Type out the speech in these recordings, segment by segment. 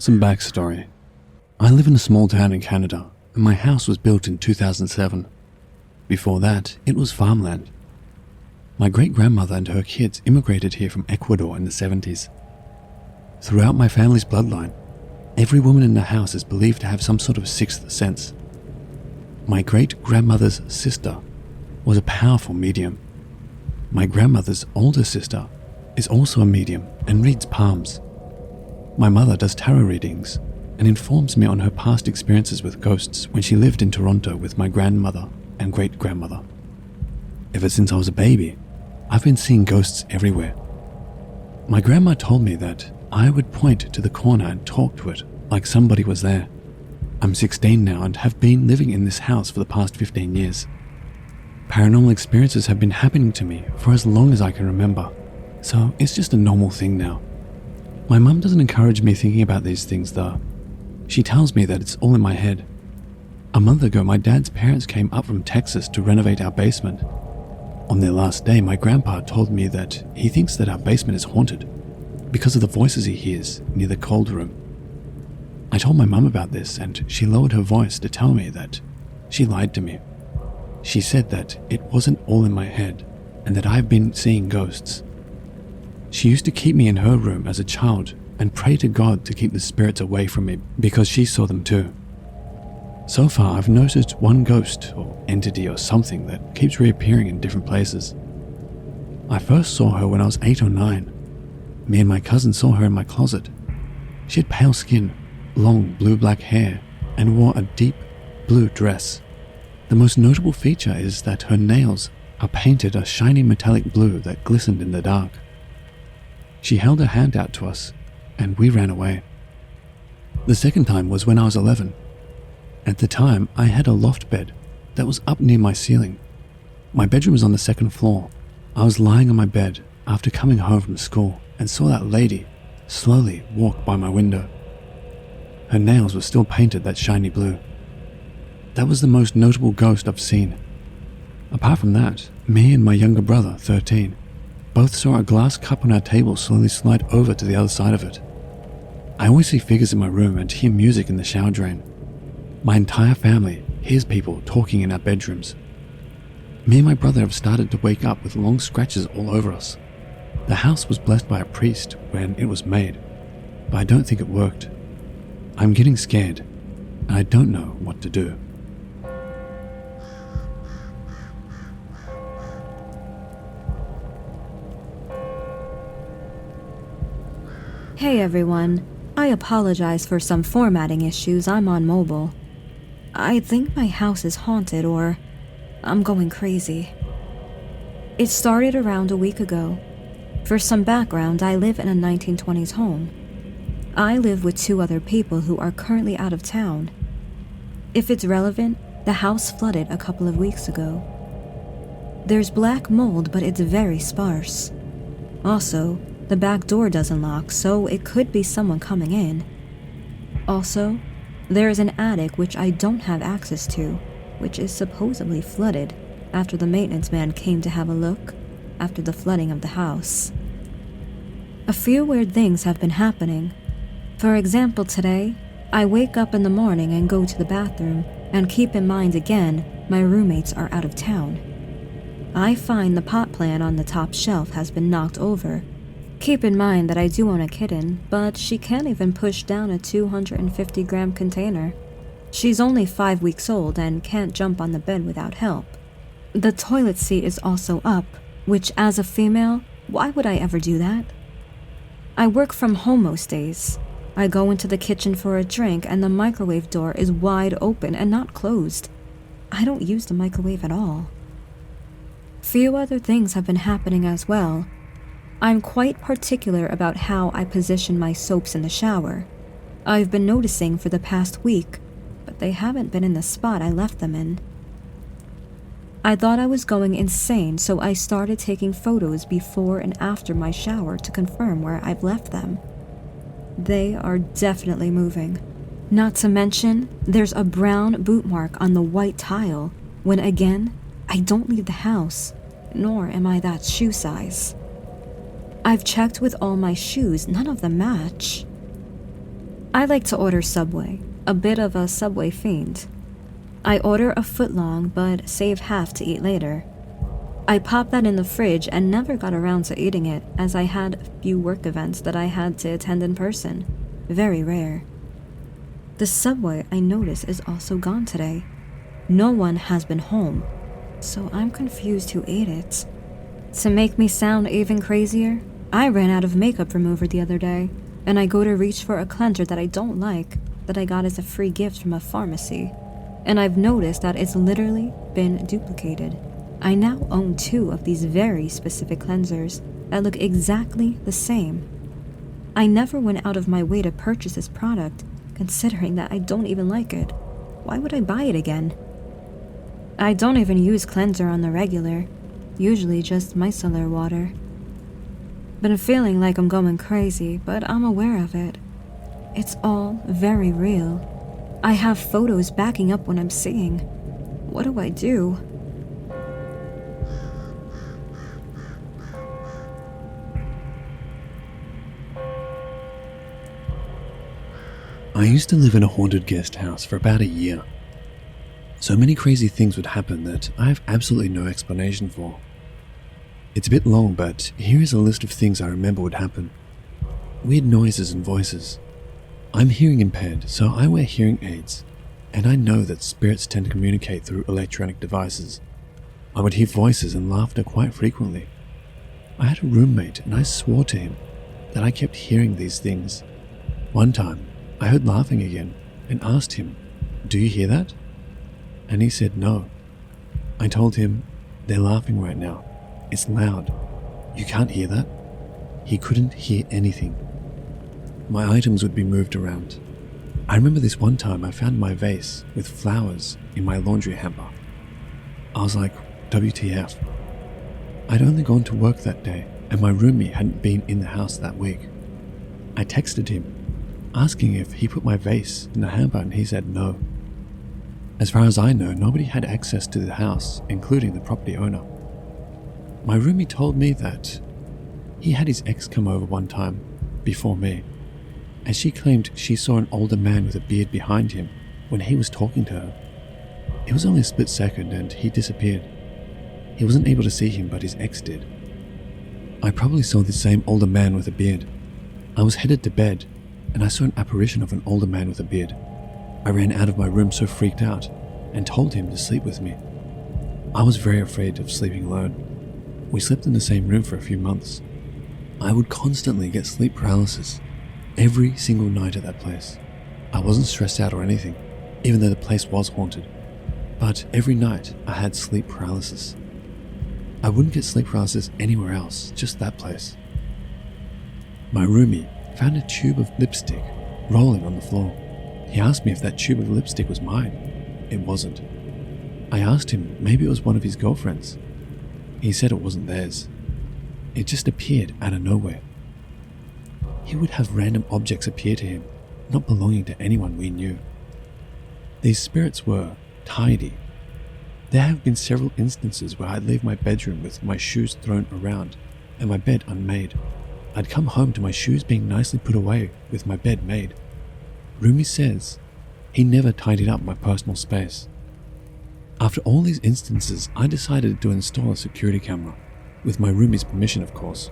Some backstory. I live in a small town in Canada, and my house was built in 2007. Before that, it was farmland. My great-grandmother and her kids immigrated here from Ecuador in the 70s. Throughout my family's bloodline, every woman in the house is believed to have some sort of sixth sense. My great-grandmother's sister was a powerful medium. My grandmother's older sister is also a medium and reads palms. My mother does tarot readings and informs me on her past experiences with ghosts when she lived in Toronto with my grandmother and great-grandmother. Ever since I was a baby, I've been seeing ghosts everywhere. My grandma told me that I would point to the corner and talk to it like somebody was there. I'm 16 now and have been living in this house for the past 15 years. Paranormal experiences have been happening to me for as long as I can remember, so it's just a normal thing now. My mum doesn't encourage me thinking about these things though. She tells me that it's all in my head. A month ago, my dad's parents came up from Texas to renovate our basement. On their last day, my grandpa told me that he thinks that our basement is haunted because of the voices he hears near the cold room. I told my mum about this and she lowered her voice to tell me that she lied to me. She said that it wasn't all in my head and that I've been seeing ghosts. She used to keep me in her room as a child and pray to God to keep the spirits away from me because she saw them too. So far, I've noticed one ghost or entity or something that keeps reappearing in different places. I first saw her when I was 8 or 9. Me and my cousin saw her in my closet. She had pale skin, long blue-black hair, and wore a deep blue dress. The most notable feature is that her nails are painted a shiny metallic blue that glistened in the dark. She held her hand out to us, and we ran away. The second time was when I was 11. At the time, I had a loft bed that was up near my ceiling. My bedroom was on the second floor. I was lying on my bed after coming home from school and saw that lady slowly walk by my window. Her nails were still painted that shiny blue. That was the most notable ghost I've seen. Apart from that, me and my younger brother, 13, both saw a glass cup on our table slowly slide over to the other side of it. I always see figures in my room and hear music in the shower drain. My entire family hears people talking in our bedrooms. Me and my brother have started to wake up with long scratches all over us. The house was blessed by a priest when it was made, but I don't think it worked. I'm getting scared, and I don't know what to do. Hey everyone, I apologize for some formatting issues. I'm on mobile. I think my house is haunted or I'm going crazy. It started around a week ago. For some background, I live in a 1920s home. I live with 2 other people who are currently out of town. If it's relevant, the house flooded a couple of weeks ago. There's black mold, but it's very sparse. Also, the back door doesn't lock, so it could be someone coming in. Also, there is an attic which I don't have access to, which is supposedly flooded after the maintenance man came to have a look after the flooding of the house. A few weird things have been happening. For example, today, I wake up in the morning and go to the bathroom, and keep in mind again, my roommates are out of town. I find the pot plant on the top shelf has been knocked over. Keep in mind that I do own a kitten, but she can't even push down a 250-gram container. She's only 5 weeks old and can't jump on the bed without help. The toilet seat is also up, which as a female, why would I ever do that? I work from home most days. I go into the kitchen for a drink and the microwave door is wide open and not closed. I don't use the microwave at all. Few other things have been happening as well. I'm quite particular about how I position my soaps in the shower. I've been noticing for the past week, but they haven't been in the spot I left them in. I thought I was going insane, so I started taking photos before and after my shower to confirm where I've left them. They are definitely moving. Not to mention, there's a brown boot mark on the white tile, when again, I don't leave the house, nor am I that shoe size. I've checked with all my shoes, none of them match. I like to order Subway, a bit of a Subway fiend. I order a footlong but save half to eat later. I popped that in the fridge and never got around to eating it as I had a few work events that I had to attend in person. Very rare. The Subway I notice is also gone today. No one has been home, so I'm confused who ate it. To make me sound even crazier, I ran out of makeup remover the other day, and I go to reach for a cleanser that I don't like that I got as a free gift from a pharmacy, and I've noticed that it's literally been duplicated. I now own 2 of these very specific cleansers that look exactly the same. I never went out of my way to purchase this product, considering that I don't even like it. Why would I buy it again? I don't even use cleanser on the regular, usually just micellar water. Been feeling like I'm going crazy, but I'm aware of it. It's all very real. I have photos backing up what I'm seeing. What do I do? I used to live in a haunted guest house for about a year. So many crazy things would happen that I have absolutely no explanation for. It's a bit long, but here is a list of things I remember would happen. Weird noises and voices. I'm hearing impaired, so I wear hearing aids, and I know that spirits tend to communicate through electronic devices. I would hear voices and laughter quite frequently. I had a roommate, and I swore to him that I kept hearing these things. One time, I heard laughing again and asked him, "Do you hear that?" And he said no. I told him, "They're laughing right now. It's loud. You can't hear that." He couldn't hear anything. My items would be moved around. I remember this one time I found my vase with flowers in my laundry hamper. I was like, WTF. I'd only gone to work that day and my roomie hadn't been in the house that week. I texted him, asking if he put my vase in the hamper, and he said no. As far as I know, nobody had access to the house, including the property owner. My roomie told me that he had his ex come over one time, before me, and she claimed she saw an older man with a beard behind him when he was talking to her. It was only a split second and he disappeared. He wasn't able to see him, but his ex did. I probably saw the same older man with a beard. I was headed to bed, and I saw an apparition of an older man with a beard. I ran out of my room so freaked out and told him to sleep with me. I was very afraid of sleeping alone. We slept in the same room for a few months. I would constantly get sleep paralysis every single night at that place. I wasn't stressed out or anything, even though the place was haunted. But every night I had sleep paralysis. I wouldn't get sleep paralysis anywhere else, just that place. My roomie found a tube of lipstick rolling on the floor. He asked me if that tube of lipstick was mine. It wasn't. I asked him maybe it was one of his girlfriends. He said it wasn't theirs. It just appeared out of nowhere. He would have random objects appear to him, not belonging to anyone we knew. These spirits were tidy. There have been several instances where I'd leave my bedroom with my shoes thrown around and my bed unmade. I'd come home to my shoes being nicely put away with my bed made. Roomie says he never tidied up my personal space. After all these instances, I decided to install a security camera, with my roomie's permission, of course.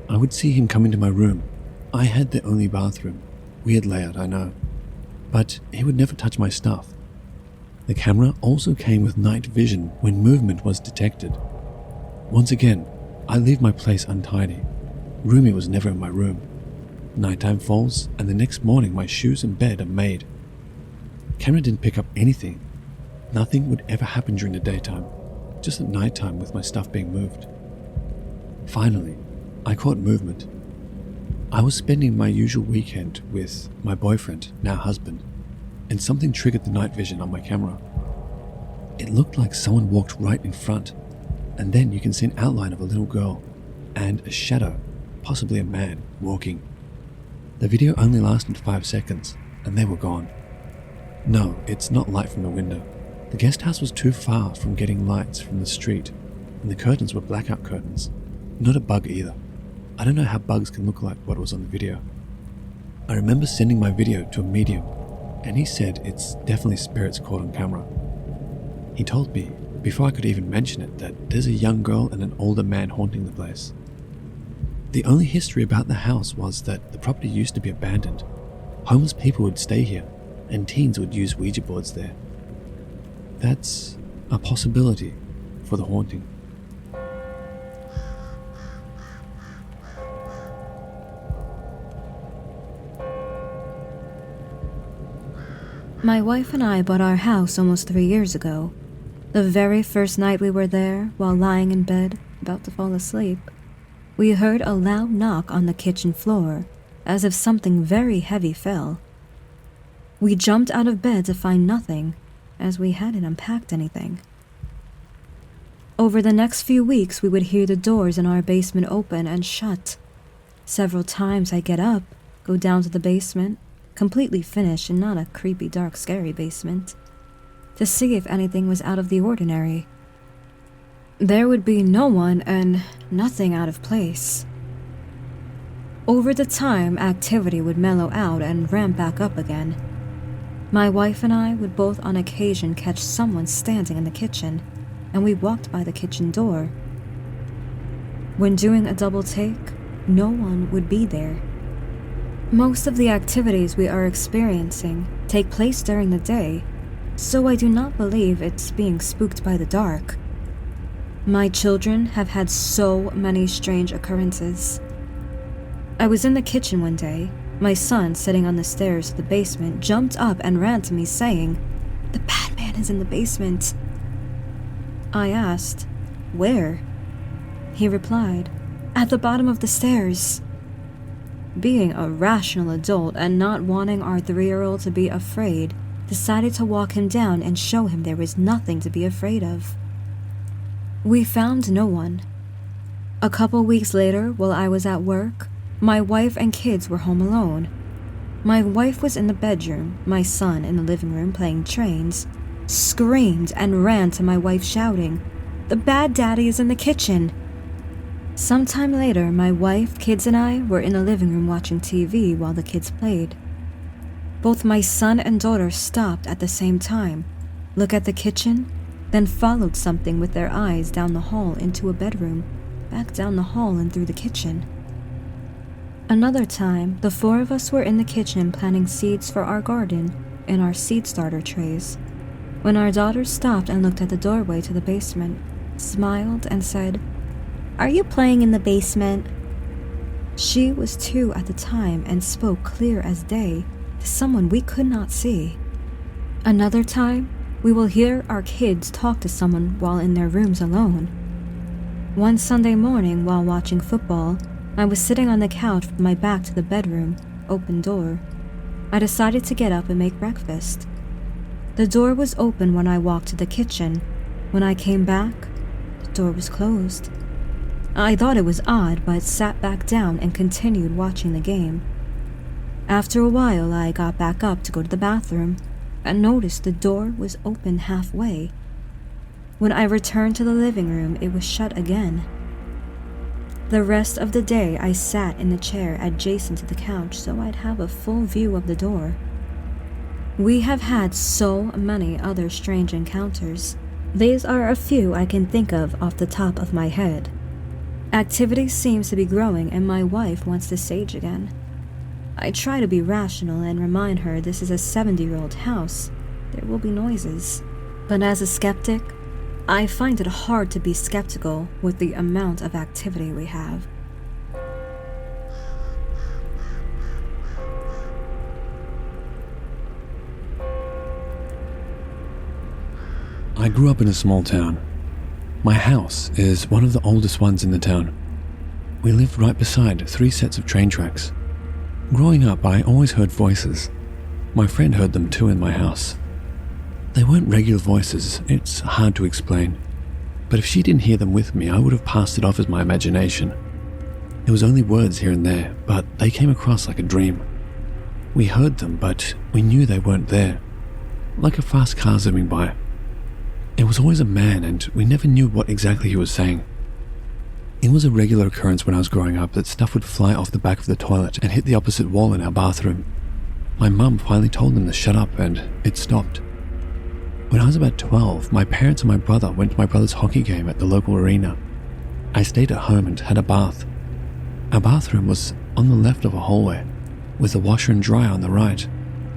I would see him come into my room. I had the only bathroom. Weird layout, I know. But he would never touch my stuff. The camera also came with night vision when movement was detected. Once again, I leave my place untidy. Roomie was never in my room. Nighttime falls, and the next morning my shoes and bed are made. Camera didn't pick up anything. Nothing would ever happen during the daytime, just at nighttime with my stuff being moved. Finally, I caught movement. I was spending my usual weekend with my boyfriend, now husband, and something triggered the night vision on my camera. It looked like someone walked right in front, and then you can see an outline of a little girl and a shadow, possibly a man, walking. The video only lasted 5 seconds, and they were gone. No, it's not light from the window. The guest house was too far from getting lights from the street, and the curtains were blackout curtains. Not a bug either. I don't know how bugs can look like what was on the video. I remember sending my video to a medium, and he said it's definitely spirits caught on camera. He told me, before I could even mention it, that there's a young girl and an older man haunting the place. The only history about the house was that the property used to be abandoned. Homeless people would stay here, and teens would use Ouija boards there. That's a possibility for the haunting. My wife and I bought our house almost 3 years ago. The very first night we were there, while lying in bed, about to fall asleep, we heard a loud knock on the kitchen floor, as if something very heavy fell. We jumped out of bed to find nothing, as we hadn't unpacked anything. Over the next few weeks, we would hear the doors in our basement open and shut. Several times I'd get up, go down to the basement, completely finished and not a creepy, dark, scary basement, to see if anything was out of the ordinary. There would be no one and nothing out of place. Over the time, activity would mellow out and ramp back up again. My wife and I would both on occasion catch someone standing in the kitchen, and we walked by the kitchen door. When doing a double take, no one would be there. Most of the activities we are experiencing take place during the day, so I do not believe it's being spooked by the dark. My children have had so many strange occurrences. I was in the kitchen one day. My son, sitting on the stairs to the basement, jumped up and ran to me saying, "The Batman is in the basement." I asked, "Where?" He replied, "At the bottom of the stairs." Being a rational adult and not wanting our 3-year-old to be afraid, decided to walk him down and show him there was nothing to be afraid of. We found no one. A couple weeks later, while I was at work, my wife and kids were home alone. My wife was in the bedroom, my son in the living room playing trains, screamed and ran to my wife shouting, "The bad daddy is in the kitchen!" Sometime later, my wife, kids, and I were in the living room watching TV while the kids played. Both my son and daughter stopped at the same time, looked at the kitchen, then followed something with their eyes down the hall into a bedroom, back down the hall and through the kitchen. Another time, the 4 of us were in the kitchen planting seeds for our garden in our seed starter trays, when our daughter stopped and looked at the doorway to the basement, smiled and said, "Are you playing in the basement?" She was 2 at the time and spoke clear as day to someone we could not see. Another time, we will hear our kids talk to someone while in their rooms alone. One Sunday morning while watching football, I was sitting on the couch with my back to the bedroom, open door. I decided to get up and make breakfast. The door was open when I walked to the kitchen. When I came back, the door was closed. I thought it was odd, but sat back down and continued watching the game. After a while, I got back up to go to the bathroom and noticed the door was open halfway. When I returned to the living room, it was shut again. The rest of the day, I sat in the chair adjacent to the couch so I'd have a full view of the door. We have had so many other strange encounters. These are a few I can think of off the top of my head. Activity seems to be growing and my wife wants to sage again. I try to be rational and remind her this is a 70-year-old house. There will be noises. But as a skeptic, I find it hard to be skeptical with the amount of activity we have. I grew up in a small town. My house is one of the oldest ones in the town. We lived right beside 3 sets of train tracks. Growing up, I always heard voices. My friend heard them too in my house. They weren't regular voices, it's hard to explain. But if she didn't hear them with me, I would have passed it off as my imagination. It was only words here and there, but they came across like a dream. We heard them, but we knew they weren't there. Like a fast car zooming by. It was always a man, and we never knew what exactly he was saying. It was a regular occurrence when I was growing up that stuff would fly off the back of the toilet and hit the opposite wall in our bathroom. My mum finally told them to shut up and it stopped. When I was about 12, my parents and my brother went to my brother's hockey game at the local arena. I stayed at home and had a bath. Our bathroom was on the left of a hallway, with a washer and dryer on the right,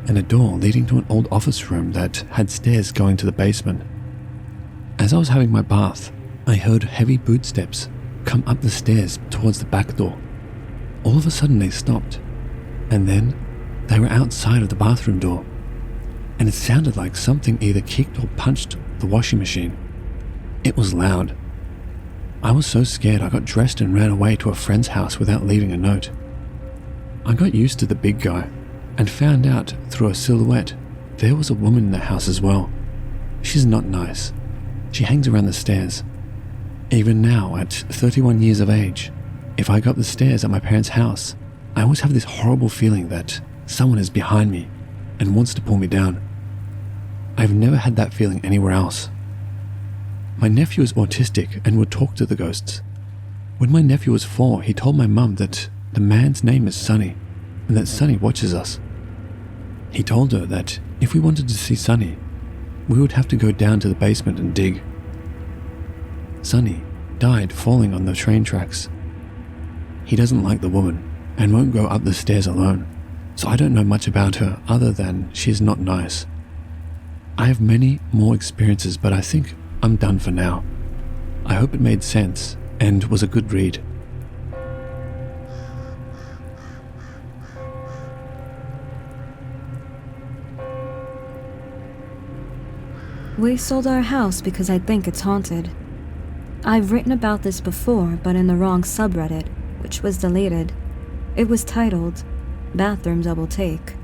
and a door leading to an old office room that had stairs going to the basement. As I was having my bath, I heard heavy boot steps come up the stairs towards the back door. All of a sudden they stopped, and then they were outside of the bathroom door, and it sounded like something either kicked or punched the washing machine. It was loud. I was so scared I got dressed and ran away to a friend's house without leaving a note. I got used to the big guy and found out through a silhouette there was a woman in the house as well. She's not nice. She hangs around the stairs. Even now, at 31 years of age, if I go up the stairs at my parents' house, I always have this horrible feeling that someone is behind me and wants to pull me down. I've never had that feeling anywhere else. My nephew is autistic and would talk to the ghosts. When my nephew was 4, he told my mum that the man's name is Sonny and that Sonny watches us. He told her that if we wanted to see Sonny, we would have to go down to the basement and dig. Sonny died falling on the train tracks. He doesn't like the woman and won't go up the stairs alone, so I don't know much about her other than she is not nice. I have many more experiences, but I think I'm done for now. I hope it made sense and was a good read. We sold our house because I think it's haunted. I've written about this before, but in the wrong subreddit, which was deleted. It was titled Bathroom Double Take,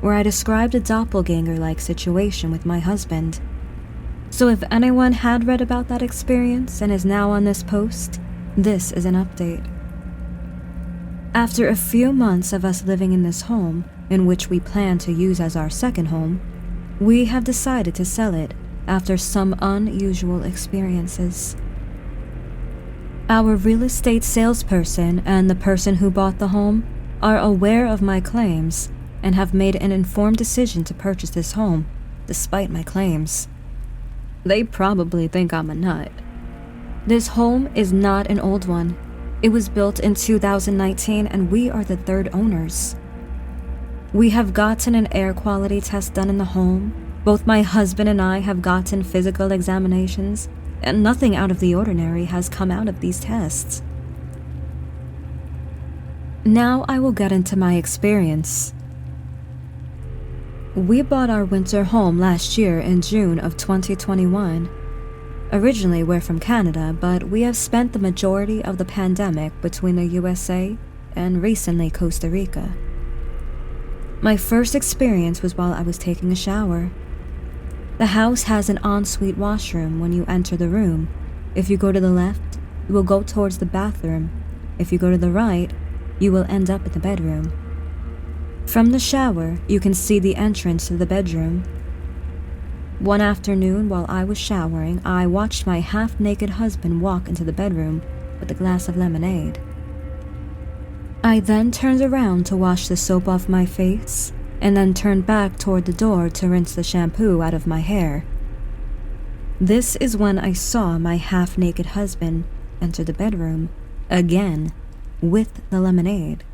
where I described a doppelganger-like situation with my husband. So if anyone had read about that experience and is now on this post, this is an update. After a few months of us living in this home, in which we plan to use as our second home, we have decided to sell it after some unusual experiences. Our real estate salesperson and the person who bought the home are aware of my claims and have made an informed decision to purchase this home, despite my claims. They probably think I'm a nut. This home is not an old one. It was built in 2019 and we are the third owners. We have gotten an air quality test done in the home. Both my husband and I have gotten physical examinations, and nothing out of the ordinary has come out of these tests. Now I will get into my experience. We bought our winter home last year in June of 2021. Originally, we're from Canada, but we have spent the majority of the pandemic between the USA and recently Costa Rica. My first experience was while I was taking a shower. The house has an ensuite washroom when you enter the room. If you go to the left, you will go towards the bathroom. If you go to the right, you will end up in the bedroom. From the shower, you can see the entrance to the bedroom. One afternoon while I was showering, I watched my half-naked husband walk into the bedroom with a glass of lemonade. I then turned around to wash the soap off my face, and then turned back toward the door to rinse the shampoo out of my hair. This is when I saw my half-naked husband enter the bedroom, again, with the lemonade.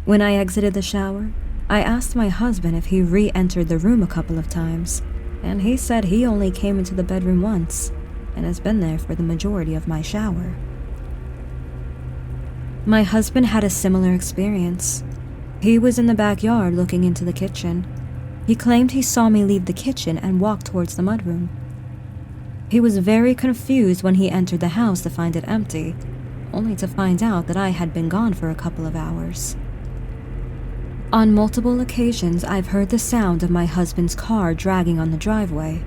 When I exited the shower, I asked my husband if he re-entered the room a couple of times, and he said he only came into the bedroom once, and has been there for the majority of my shower. My husband had a similar experience. He was in the backyard looking into the kitchen. He claimed he saw me leave the kitchen and walk towards the mudroom. He was very confused when he entered the house to find it empty, only to find out that I had been gone for a couple of hours. On multiple occasions, I've heard the sound of my husband's car dragging on the driveway.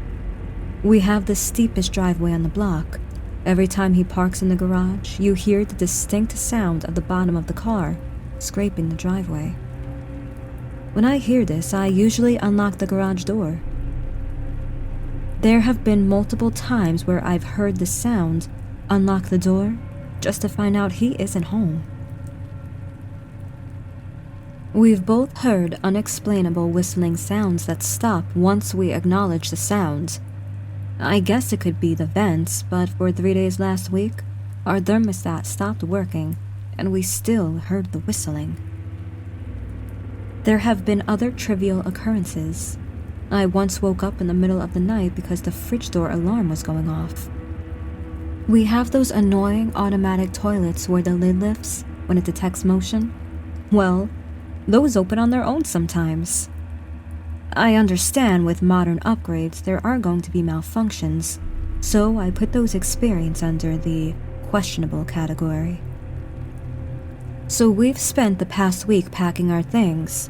We have the steepest driveway on the block. Every time he parks in the garage, you hear the distinct sound of the bottom of the car scraping the driveway. When I hear this, I usually unlock the garage door. There have been multiple times where I've heard the sound, unlock the door, just to find out he isn't home. We've both heard unexplainable whistling sounds that stop once we acknowledge the sounds. I guess it could be the vents, but for 3 days last week, our thermostat stopped working and we still heard the whistling. There have been other trivial occurrences. I once woke up in the middle of the night because the fridge door alarm was going off. We have those annoying automatic toilets where the lid lifts when it detects motion. Well, those open on their own sometimes. I understand with modern upgrades there are going to be malfunctions, so I put those experiences under the questionable category. So we've spent the past week packing our things.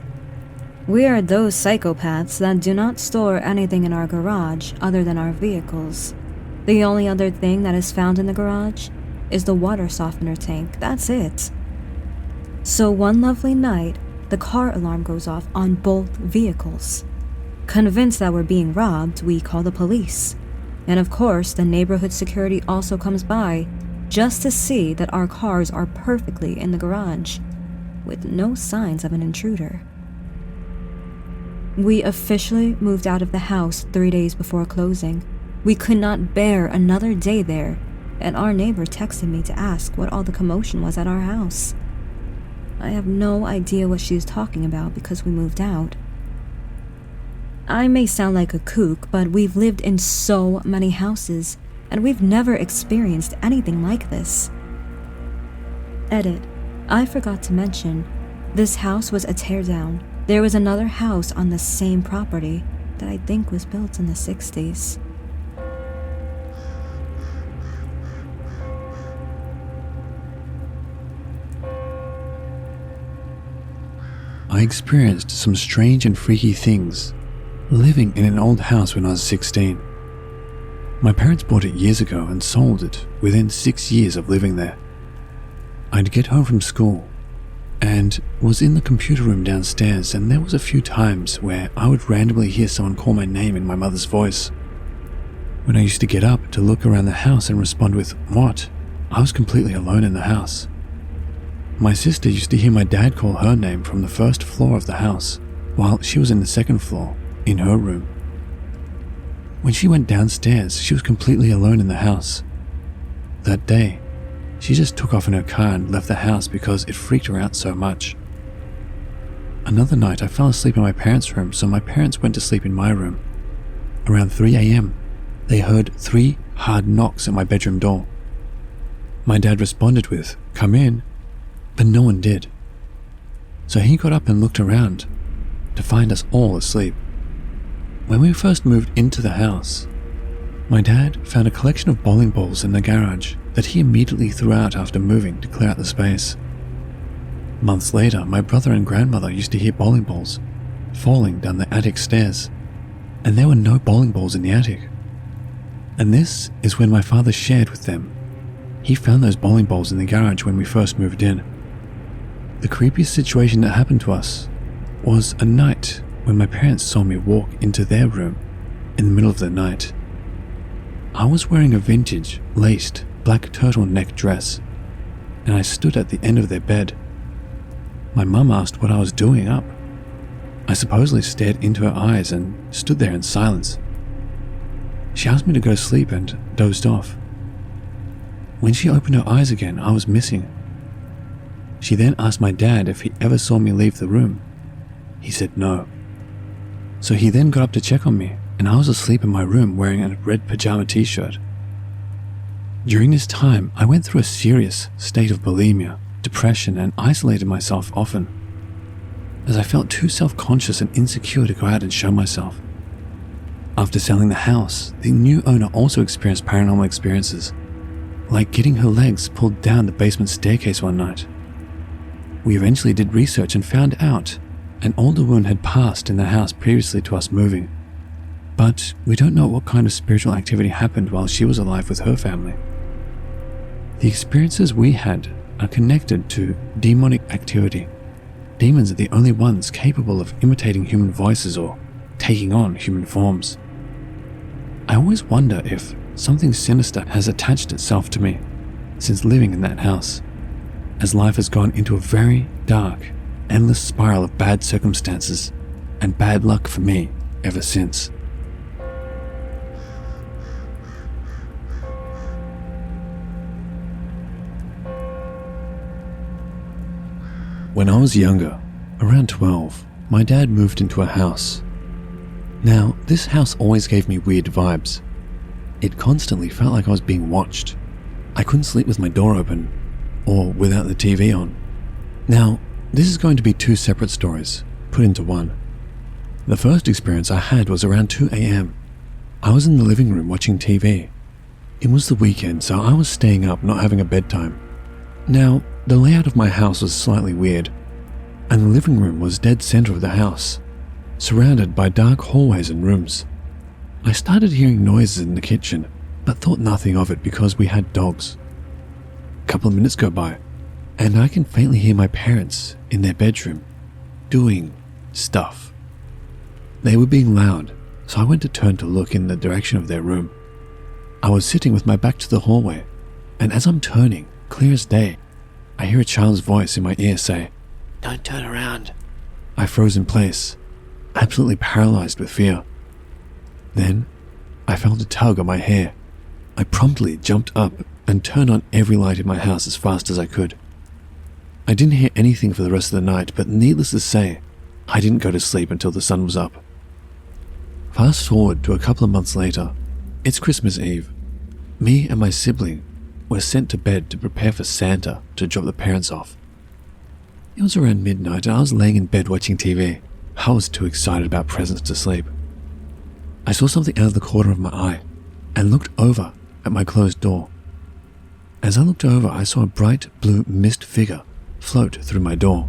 We are those psychopaths that do not store anything in our garage other than our vehicles. The only other thing that is found in the garage is the water softener tank, that's it. So one lovely night, the car alarm goes off on both vehicles. Convinced that we're being robbed, we call the police. And of course, the neighborhood security also comes by just to see that our cars are perfectly in the garage, with no signs of an intruder. We officially moved out of the house 3 days before closing. We could not bear another day there, and our neighbor texted me to ask what all the commotion was at our house. I have no idea what she is talking about because we moved out. I may sound like a kook, but we've lived in so many houses, and we've never experienced anything like this. Edit. I forgot to mention, this house was a teardown. There was another house on the same property that I think was built in the 60s. I experienced some strange and freaky things living in an old house when I was 16. My parents bought it years ago and sold it within 6 years of living there. I'd get home from school and was in the computer room downstairs, and there was a few times where I would randomly hear someone call my name in my mother's voice. When I used to get up to look around the house and respond with "What?", I was completely alone in the house. My sister used to hear my dad call her name from the first floor of the house, while she was in the second floor, in her room. When she went downstairs, she was completely alone in the house. That day, she just took off in her car and left the house because it freaked her out so much. Another night, I fell asleep in my parents' room, so my parents went to sleep in my room. Around 3 a.m., they heard 3 hard knocks at my bedroom door. My dad responded with, "Come in," but no one did. So he got up and looked around to find us all asleep. When we first moved into the house, my dad found a collection of bowling balls in the garage that he immediately threw out after moving to clear out the space. Months later, my brother and grandmother used to hear bowling balls falling down the attic stairs, and there were no bowling balls in the attic. And this is when my father shared with them. He found those bowling balls in the garage when we first moved in. The creepiest situation that happened to us was a night when my parents saw me walk into their room in the middle of the night. I was wearing a vintage, laced, black turtleneck dress, and I stood at the end of their bed. My mum asked what I was doing up. I supposedly stared into her eyes and stood there in silence. She asked me to go to sleep and dozed off. When she opened her eyes again, I was missing. She then asked my dad if he ever saw me leave the room. He said no. So he then got up to check on me, and I was asleep in my room wearing a red pajama t-shirt. During this time, I went through a serious state of bulimia, depression, and isolated myself often, as I felt too self-conscious and insecure to go out and show myself. After selling the house, the new owner also experienced paranormal experiences, like getting her legs pulled down the basement staircase one night. We eventually did research and found out an older woman had passed in the house previously to us moving, but we don't know what kind of spiritual activity happened while she was alive with her family. The experiences we had are connected to demonic activity. Demons are the only ones capable of imitating human voices or taking on human forms. I always wonder if something sinister has attached itself to me, since living in that house, as life has gone into a very dark, endless spiral of bad circumstances and bad luck for me ever since. When I was younger, around 12, my dad moved into a house. Now, this house always gave me weird vibes. It constantly felt like I was being watched. I couldn't sleep with my door open, or without the TV on. Now, this is going to be two separate stories, put into one. The first experience I had was around 2 a.m. I was in the living room watching TV. It was the weekend, so I was staying up not having a bedtime. Now, the layout of my house was slightly weird, and the living room was dead center of the house, surrounded by dark hallways and rooms. I started hearing noises in the kitchen, but thought nothing of it because we had dogs. A couple of minutes go by, and I can faintly hear my parents in their bedroom doing stuff. They were being loud, so I went to turn to look in the direction of their room. I was sitting with my back to the hallway, and as I'm turning, clear as day, I hear a child's voice in my ear say, "Don't turn around." I froze in place, absolutely paralyzed with fear. Then, I felt a tug on my hair. I promptly jumped up and turned on every light in my house as fast as I could. I didn't hear anything for the rest of the night, but needless to say, I didn't go to sleep until the sun was up. Fast forward to a couple of months later. It's Christmas Eve. Me and my sibling were sent to bed to prepare for Santa to drop the parents off. It was around midnight and I was laying in bed watching TV. I was too excited about presents to sleep. I saw something out of the corner of my eye and looked over at my closed door. As I looked over, I saw a bright blue mist figure float through my door.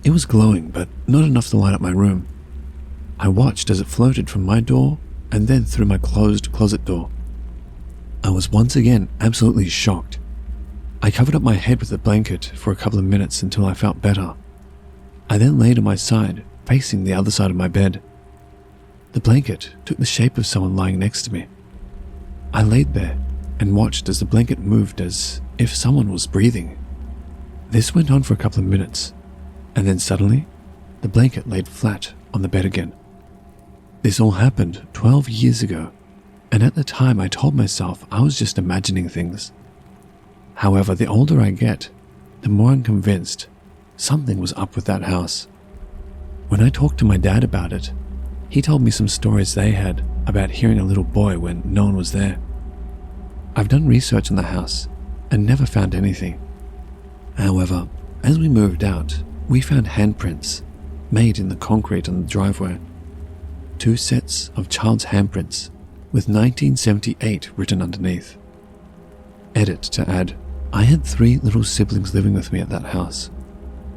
It was glowing, but not enough to light up my room. I watched as it floated from my door and then through my closed closet door. I was once again absolutely shocked. I covered up my head with a blanket for a couple of minutes until I felt better. I then laid on my side, facing the other side of my bed. The blanket took the shape of someone lying next to me. I laid there and watched as the blanket moved as if someone was breathing. This went on for a couple of minutes, and then suddenly, the blanket laid flat on the bed again. This all happened 12 years ago, and at the time I told myself I was just imagining things. However, the older I get, the more I'm convinced something was up with that house. When I talked to my dad about it, he told me some stories they had about hearing a little boy when no one was there. I've done research on the house and never found anything. However, as we moved out, we found handprints made in the concrete on the driveway. 2 sets of child's handprints with 1978 written underneath. Edit to add, I had 3 little siblings living with me at that house.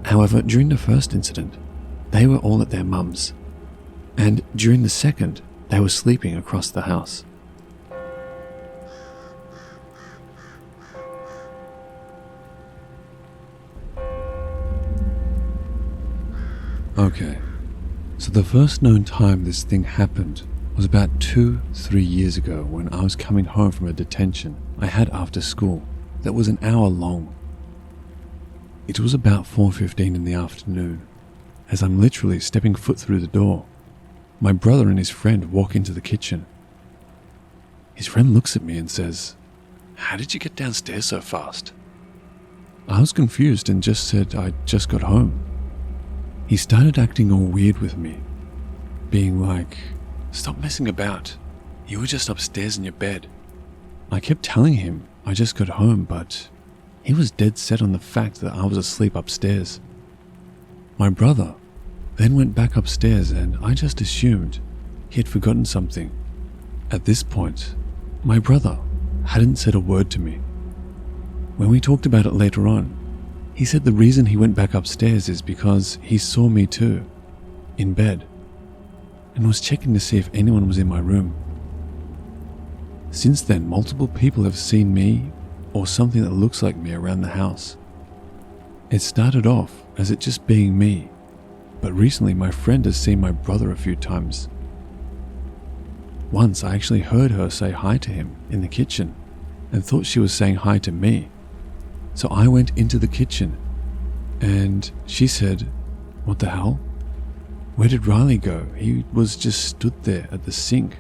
However, during the first incident, they were all at their mum's, and during the second, they were sleeping across the house. Okay, so the first known time this thing happened was about 2-3 years ago when I was coming home from a detention I had after school that was an hour long. It was about 4:15 in the afternoon. As I'm literally stepping foot through the door, my brother and his friend walk into the kitchen. His friend looks at me and says, "How did you get downstairs so fast?" I was confused and just said I just got home. He started acting all weird with me, being like, "Stop messing about. You were just upstairs in your bed." I kept telling him I just got home, but he was dead set on the fact that I was asleep upstairs. My brother then went back upstairs and I just assumed he had forgotten something. At this point, my brother hadn't said a word to me. When we talked about it later on, he said the reason he went back upstairs is because he saw me too, in bed, and was checking to see if anyone was in my room. Since then, multiple people have seen me or something that looks like me around the house. It started off as it just being me, but recently my friend has seen my brother a few times. Once I actually heard her say hi to him in the kitchen and thought she was saying hi to me So I went into the kitchen and she said, "What the hell? Where did Riley go? He was just stood there at the sink."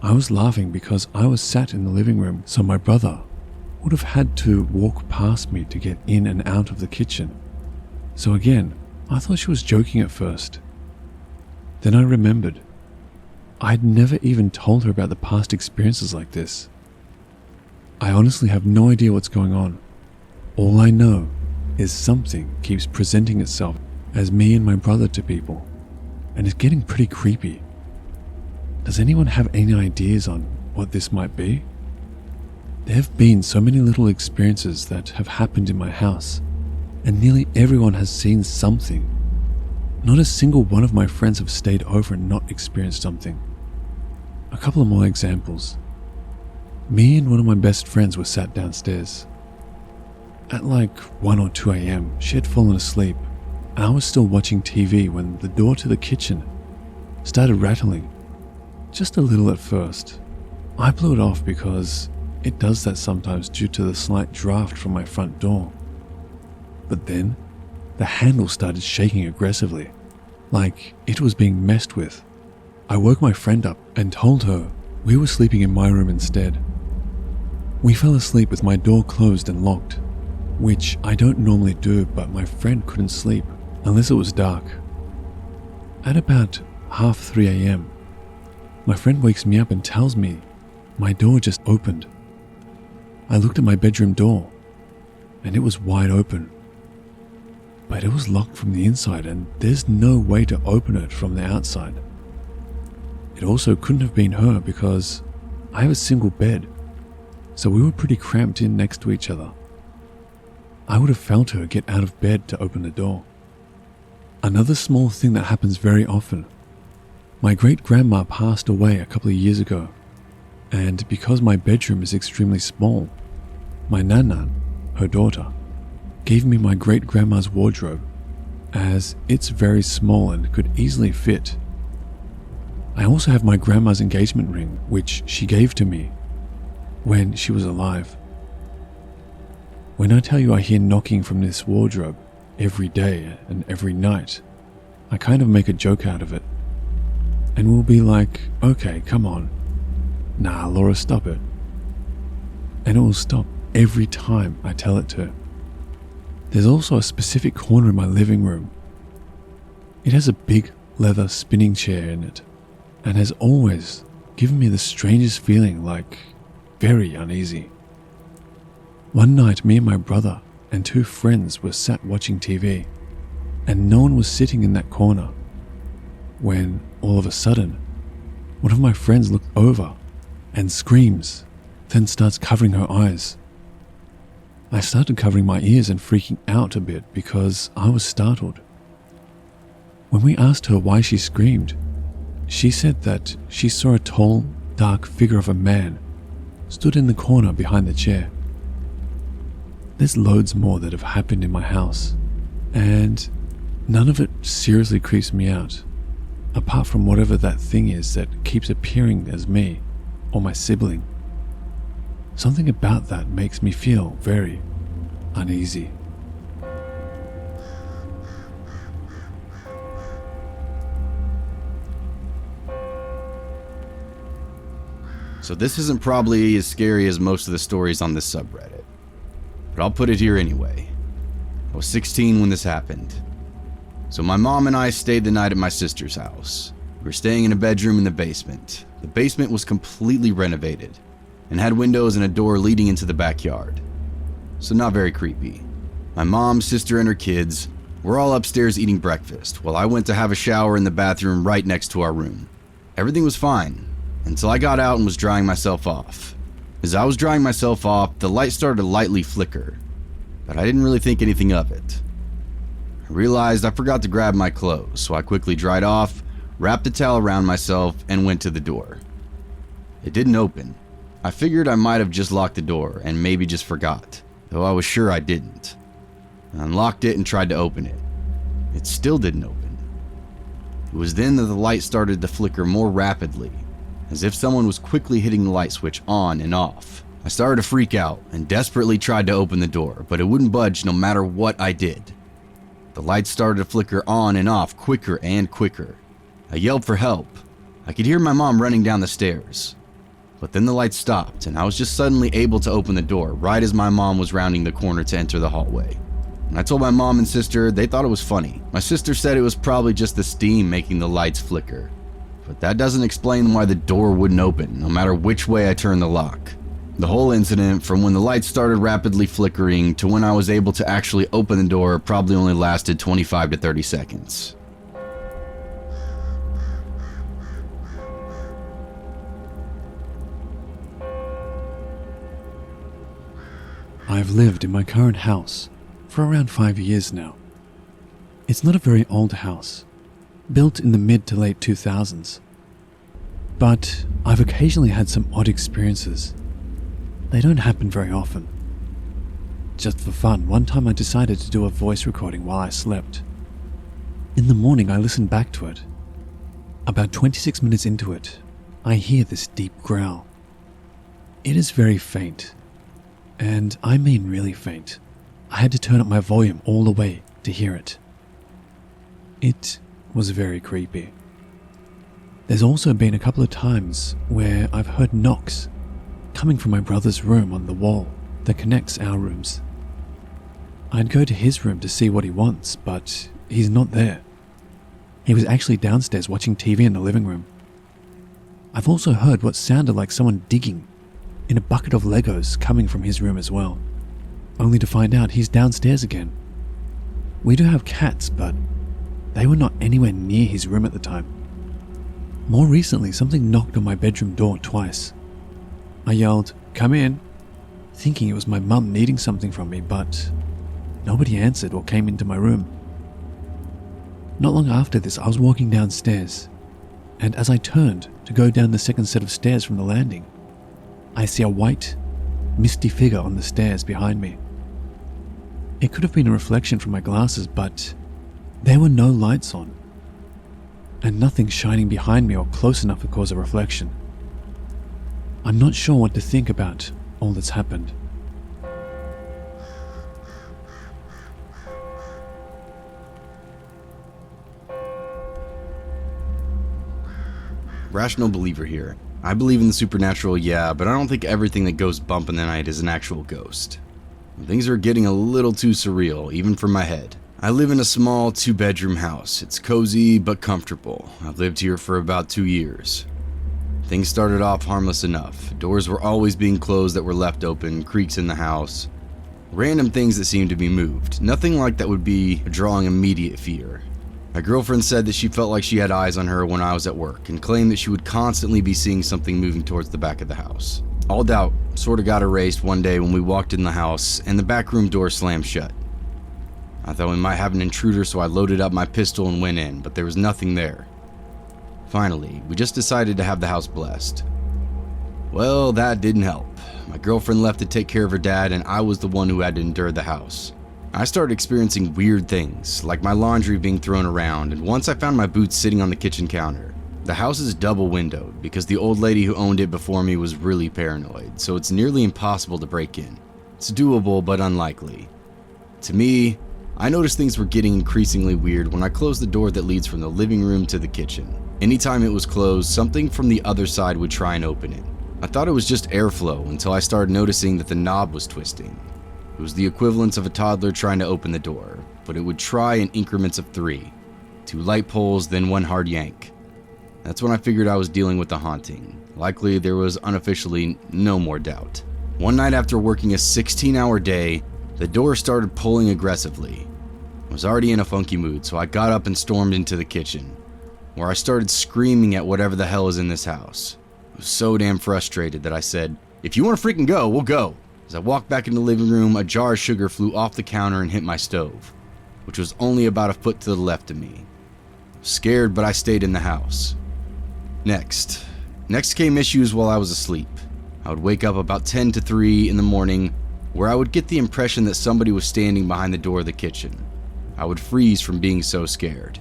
I was laughing because I was sat in the living room, so my brother would have had to walk past me to get in and out of the kitchen. So again, I thought she was joking at first. Then I remembered I'd never even told her about the past experiences like this. I honestly have no idea what's going on. All I know is something keeps presenting itself as me and my brother to people, and it's getting pretty creepy. Does anyone have any ideas on what this might be? There have been so many little experiences that have happened in my house, and nearly everyone has seen something. Not a single one of my friends have stayed over and not experienced something. A couple of more examples. Me and one of my best friends were sat downstairs. At like 1 or 2 a.m, she had fallen asleep, and I was still watching TV when the door to the kitchen started rattling. Just a little at first. I blew it off because it does that sometimes due to the slight draft from my front door. But then, the handle started shaking aggressively, like it was being messed with. I woke my friend up and told her we were sleeping in my room instead. We fell asleep with my door closed and locked, which I don't normally do, but my friend couldn't sleep unless it was dark. At about 2:30 a.m, my friend wakes me up and tells me my door just opened. I looked at my bedroom door and it was wide open, but it was locked from the inside and there's no way to open it from the outside. It also couldn't have been her because I have a single bed, so we were pretty cramped in next to each other. I would have felt her get out of bed to open the door. Another small thing that happens very often. My great-grandma passed away a couple of years ago, and because my bedroom is extremely small, my nana, her daughter, gave me my great-grandma's wardrobe, as it's very small and could easily fit. I also have my grandma's engagement ring, which she gave to me when she was alive. When I tell you I hear knocking from this wardrobe every day and every night, I kind of make a joke out of it. And we'll be like, "Okay, come on. Nah, Laura, stop it." And it will stop every time I tell it to. There's also a specific corner in my living room. It has a big leather spinning chair in it, and has always given me the strangest feeling, like very uneasy. One night, me and my brother and 2 friends were sat watching TV, and no one was sitting in that corner, when all of a sudden, one of my friends looked over and screams, then starts covering her eyes. I started covering my ears and freaking out a bit because I was startled. When we asked her why she screamed, she said that she saw a tall, dark figure of a man stood in the corner behind the chair. There's loads more that have happened in my house, and none of it seriously creeps me out, apart from whatever that thing is that keeps appearing as me or my sibling. Something about that makes me feel very uneasy. So this isn't probably as scary as most of the stories on this subreddit, but I'll put it here anyway. I was 16 when this happened. So my mom and I stayed the night at my sister's house. We were staying in a bedroom in the basement. The basement was completely renovated and had windows and a door leading into the backyard. So not very creepy. My mom, sister, and her kids were all upstairs eating breakfast while I went to have a shower in the bathroom right next to our room. Everything was fine until I got out and was drying myself off. As I was drying myself off, the light started to lightly flicker, but I didn't really think anything of it. I realized I forgot to grab my clothes, so I quickly dried off, wrapped a towel around myself, and went to the door. It didn't open. I figured I might have just locked the door and maybe just forgot, though I was sure I didn't. I unlocked it and tried to open it. It still didn't open. It was then that the light started to flicker more rapidly, as if someone was quickly hitting the light switch on and off. I started to freak out and desperately tried to open the door, but it wouldn't budge no matter what I did. The lights started to flicker on and off quicker and quicker. I yelled for help. I could hear my mom running down the stairs. But then the lights stopped and I was just suddenly able to open the door right as my mom was rounding the corner to enter the hallway. When I told my mom and sister, they thought it was funny. My sister said it was probably just the steam making the lights flicker. But that doesn't explain why the door wouldn't open, no matter which way I turned the lock. The whole incident, from when the lights started rapidly flickering to when I was able to actually open the door, probably only lasted 25 to 30 seconds. I've lived in my current house for around 5 years now. It's not a very old house, built in the mid to late 2000s. But I've occasionally had some odd experiences. They don't happen very often. Just for fun, one time I decided to do a voice recording while I slept. In the morning I listened back to it. About 26 minutes into it, I hear this deep growl. It is very faint. And I mean really faint. I had to turn up my volume all the way to hear it. It was very creepy. There's also been a couple of times where I've heard knocks coming from my brother's room on the wall that connects our rooms. I'd go to his room to see what he wants, but he's not there. He was actually downstairs watching TV in the living room. I've also heard what sounded like someone digging in a bucket of Legos coming from his room as well, only to find out he's downstairs again. We do have cats, but they were not anywhere near his room at the time. More recently, something knocked on my bedroom door twice. I yelled, "Come in," thinking it was my mum needing something from me, but nobody answered or came into my room. Not long after this, I was walking downstairs, and as I turned to go down the second set of stairs from the landing, I see a white, misty figure on the stairs behind me. It could have been a reflection from my glasses, but there were no lights on, and nothing shining behind me or close enough to cause a reflection. I'm not sure what to think about all that's happened. Rational believer here. I believe in the supernatural, yeah, but I don't think everything that goes bump in the night is an actual ghost. Things are getting a little too surreal, even for my head. I live in a small 2-bedroom house. It's cozy but comfortable. I've lived here for about 2 years. Things started off harmless enough. Doors were always being closed that were left open, creaks in the house. Random things that seemed to be moved. Nothing like that would be drawing immediate fear. My girlfriend said that she felt like she had eyes on her when I was at work and claimed that she would constantly be seeing something moving towards the back of the house. All doubt sort of got erased one day when we walked in the house and the back room door slammed shut. I thought we might have an intruder, so I loaded up my pistol and went in, but there was nothing there. Finally, we just decided to have the house blessed. Well, that didn't help. My girlfriend left to take care of her dad, and I was the one who had to endure the house. I started experiencing weird things, like my laundry being thrown around, and once I found my boots sitting on the kitchen counter. The house is double windowed because the old lady who owned it before me was really paranoid, so it's nearly impossible to break in. It's doable, but unlikely. To me, I noticed things were getting increasingly weird when I closed the door that leads from the living room to the kitchen. Anytime it was closed, something from the other side would try and open it. I thought it was just airflow until I started noticing that the knob was twisting. It was the equivalent of a toddler trying to open the door, but it would try in increments of 3. 2 light pulls, then 1 hard yank. That's when I figured I was dealing with a haunting. Likely there was unofficially no more doubt. One night after working a 16-hour day, the door started pulling aggressively. I was already in a funky mood, so I got up and stormed into the kitchen, where I started screaming at whatever the hell is in this house. I was so damn frustrated that I said, "If you want to freaking go, we'll go." As I walked back into the living room, a jar of sugar flew off the counter and hit my stove, which was only about a foot to the left of me. I was scared, but I stayed in the house. Next came issues while I was asleep. I would wake up about 10 to 3 in the morning, where I would get the impression that somebody was standing behind the door of the kitchen. I would freeze from being so scared.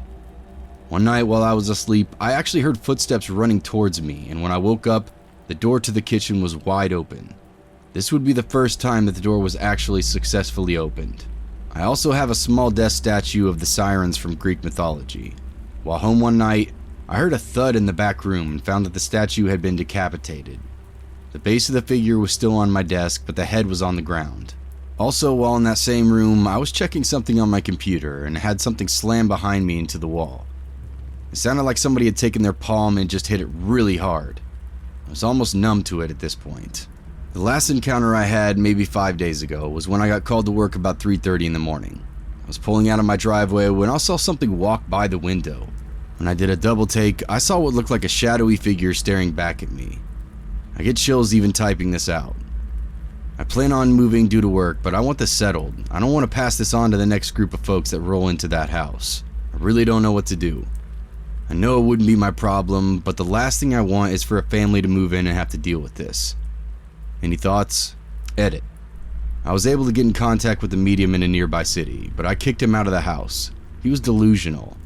One night while I was asleep, I actually heard footsteps running towards me, and when I woke up, the door to the kitchen was wide open. This would be the first time that the door was actually successfully opened. I also have a small death statue of the sirens from Greek mythology. While home one night, I heard a thud in the back room and found that the statue had been decapitated. The base of the figure was still on my desk, but the head was on the ground. Also, while in that same room, I was checking something on my computer and had something slam behind me into the wall. It sounded like somebody had taken their palm and just hit it really hard. I was almost numb to it at this point. The last encounter I had, maybe 5 days ago, was when I got called to work about 3:30 in the morning. I was pulling out of my driveway when I saw something walk by the window. When I did a double take, I saw what looked like a shadowy figure staring back at me. I get chills even typing this out. I plan on moving due to work, but I want this settled. I don't want to pass this on to the next group of folks that roll into that house. I really don't know what to do. I know it wouldn't be my problem, but the last thing I want is for a family to move in and have to deal with this. Any thoughts? Edit. I was able to get in contact with the medium in a nearby city, but I kicked him out of the house. He was delusional.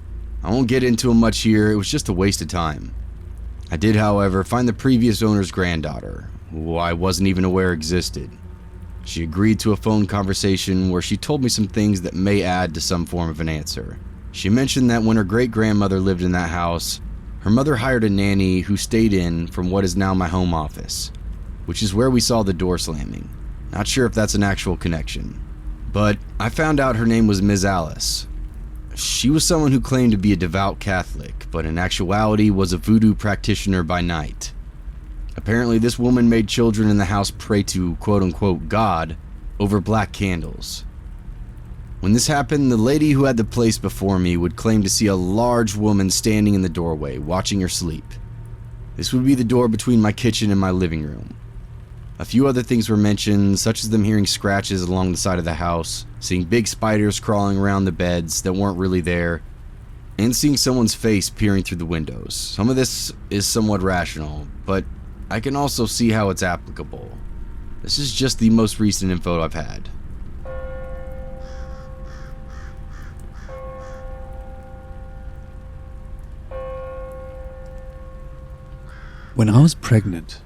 I won't get into him much here, it was just a waste of time. I did, however, find the previous owner's granddaughter, who I wasn't even aware existed. She agreed to a phone conversation where she told me some things that may add to some form of an answer. She mentioned that when her great-grandmother lived in that house, her mother hired a nanny who stayed in from what is now my home office, which is where we saw the door slamming. Not sure if that's an actual connection. But I found out her name was Ms. Alice. She was someone who claimed to be a devout Catholic, but in actuality was a voodoo practitioner by night. Apparently this woman made children in the house pray to quote-unquote God over black candles. When this happened, the lady who had the place before me would claim to see a large woman standing in the doorway, watching her sleep. This would be the door between my kitchen and my living room. A few other things were mentioned, such as them hearing scratches along the side of the house, seeing big spiders crawling around the beds that weren't really there, and seeing someone's face peering through the windows. Some of this is somewhat rational, but I can also see how it's applicable. This is just the most recent info I've had. When I was pregnant,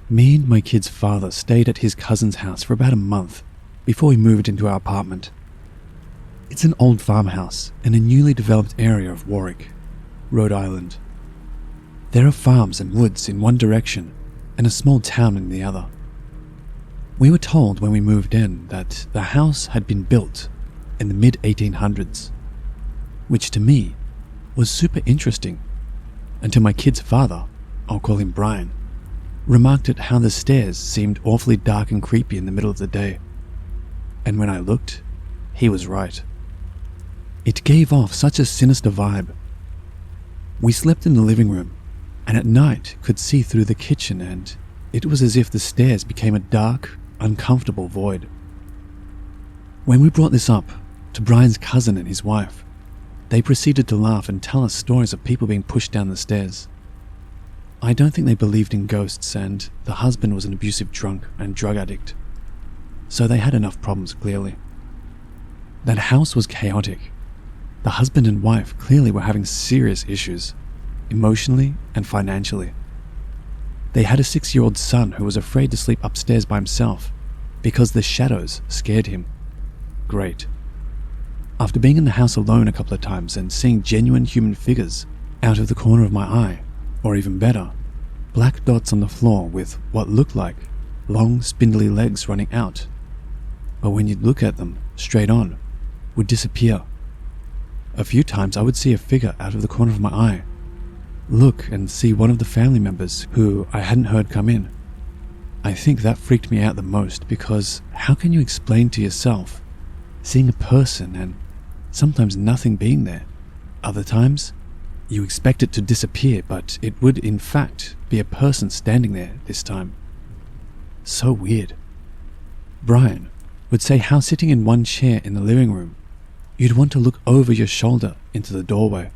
me and my kid's father stayed at his cousin's house for about a month before we moved into our apartment. It's an old farmhouse in a newly developed area of Warwick, Rhode Island. There are farms and woods in one direction and a small town in the other. We were told when we moved in that the house had been built in the mid-1800s, which to me was super interesting, and to my kid's father, I'll call him Brian, remarked at how the stairs seemed awfully dark and creepy in the middle of the day. And when I looked, he was right. It gave off such a sinister vibe. We slept in the living room, and at night could see through the kitchen, and it was as if the stairs became a dark, uncomfortable void. When we brought this up to Brian's cousin and his wife, they proceeded to laugh and tell us stories of people being pushed down the stairs. I don't think they believed in ghosts, and the husband was an abusive drunk and drug addict, so they had enough problems clearly. That house was chaotic. The husband and wife clearly were having serious issues, emotionally and financially. They had a 6-year-old son who was afraid to sleep upstairs by himself because the shadows scared him. Great. After being in the house alone a couple of times and seeing genuine human figures out of the corner of my eye, or even better, black dots on the floor with what looked like long, spindly legs running out, but when you'd look at them straight on, would disappear. A few times I would see a figure out of the corner of my eye, look and see one of the family members who I hadn't heard come in. I think that freaked me out the most, because how can you explain to yourself seeing a person and sometimes nothing being there? Other times, you expect it to disappear, but it would in fact be a person standing there this time. So weird. Brian would say how sitting in one chair in the living room, you'd want to look over your shoulder into the doorway,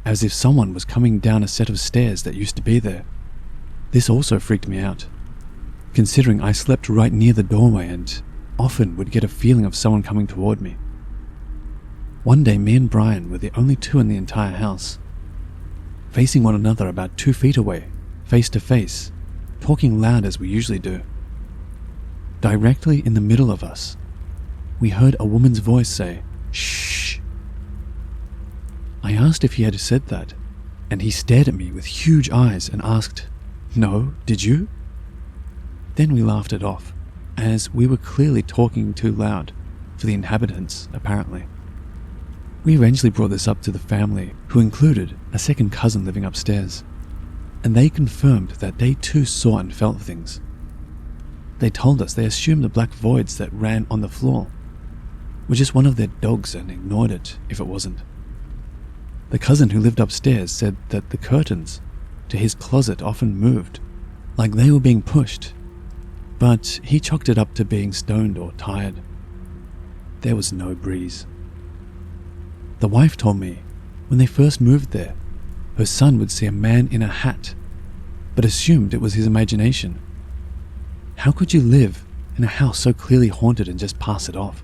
as if someone was coming down a set of stairs that used to be there. This also freaked me out, considering I slept right near the doorway and often would get a feeling of someone coming toward me. One day, me and Brian were the only two in the entire house, facing one another about 2 feet away, face to face, talking loud as we usually do. directly in the middle of us. We heard a woman's voice say, "Shh." I asked if he had said that, and he stared at me with huge eyes and asked, "No, did you?" Then we laughed it off, as we were clearly talking too loud for the inhabitants, apparently. We eventually brought this up to the family, who included a second cousin living upstairs, and they confirmed that they too saw and felt things. They told us they assumed the black voids that ran on the floor were just one of their dogs and ignored it if it wasn't. The cousin who lived upstairs said that the curtains to his closet often moved, like they were being pushed, but he chalked it up to being stoned or tired. There was no breeze. The wife told me when they first moved there, her son would see a man in a hat, but assumed it was his imagination. How could you live in a house so clearly haunted and just pass it off?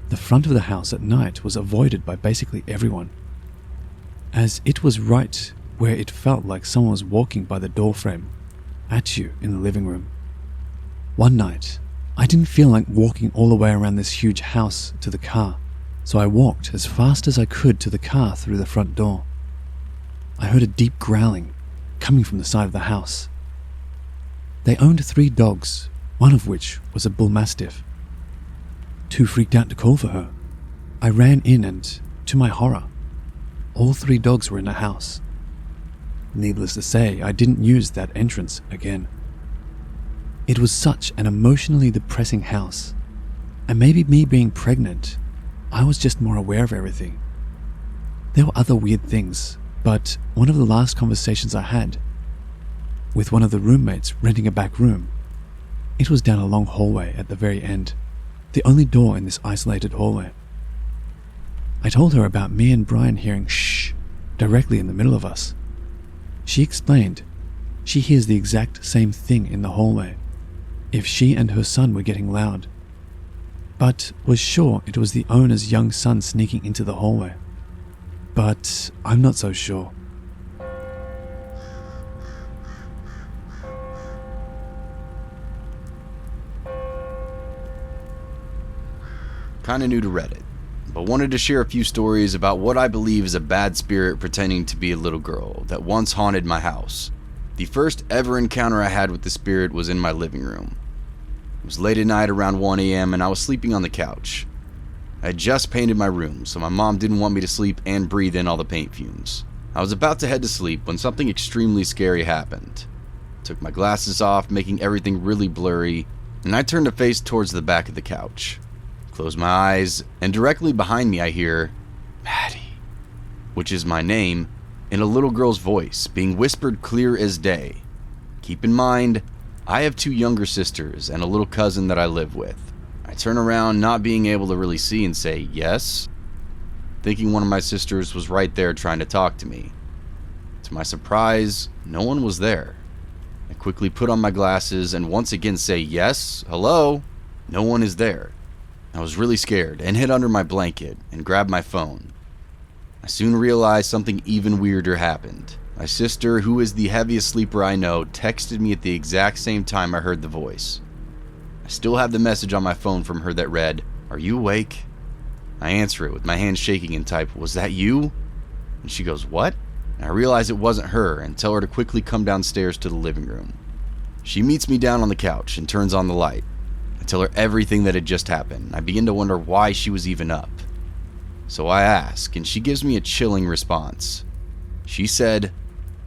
The front of the house at night was avoided by basically everyone, as it was right where it felt like someone was walking by the doorframe at you in the living room. One night, I didn't feel like walking all the way around this huge house to the car, so I walked as fast as I could to the car through the front door. I heard a deep growling coming from the side of the house. They owned 3 dogs, one of which was a bull mastiff. Too freaked out to call for her, I ran in and, to my horror, all 3 dogs were in the house. Needless to say, I didn't use that entrance again. It was such an emotionally depressing house, and maybe me being pregnant, I was just more aware of everything. There were other weird things, but one of the last conversations I had with one of the roommates renting a back room, it was down a long hallway at the very end, the only door in this isolated hallway. I told her about me and Brian hearing shh directly in the middle of us. She explained she hears the exact same thing in the hallway if she and her son were getting loud, but was sure it was the owner's young son sneaking into the hallway. But I'm not so sure. Kinda new to Reddit, but wanted to share a few stories about what I believe is a bad spirit pretending to be a little girl that once haunted my house. The first ever encounter I had with the spirit was in my living room. It was late at night around 1 a.m. and I was sleeping on the couch. I had just painted my room, so my mom didn't want me to sleep and breathe in all the paint fumes. I was about to head to sleep when something extremely scary happened. I took my glasses off, making everything really blurry, and I turned to face towards the back of the couch. Close my eyes, and directly behind me I hear, "Maddie," which is my name, in a little girl's voice, being whispered clear as day. Keep in mind, I have 2 younger sisters and a little cousin that I live with. I turn around, not being able to really see, and say, "Yes?" thinking one of my sisters was right there trying to talk to me. To my surprise, no one was there. I quickly put on my glasses and once again say, "Yes? Hello?" No one is there. I was really scared and hid under my blanket and grabbed my phone. I soon realized something even weirder happened. My sister, who is the heaviest sleeper I know, texted me at the exact same time I heard the voice. I still have the message on my phone from her that read, "Are you awake?" I answer it with my hands shaking and type, "Was that you?" And she goes, "What?" And I realize it wasn't her and tell her to quickly come downstairs to the living room. She meets me down on the couch and turns on the light. I tell her everything that had just happened. I begin to wonder why she was even up. So I ask, and she gives me a chilling response. She said,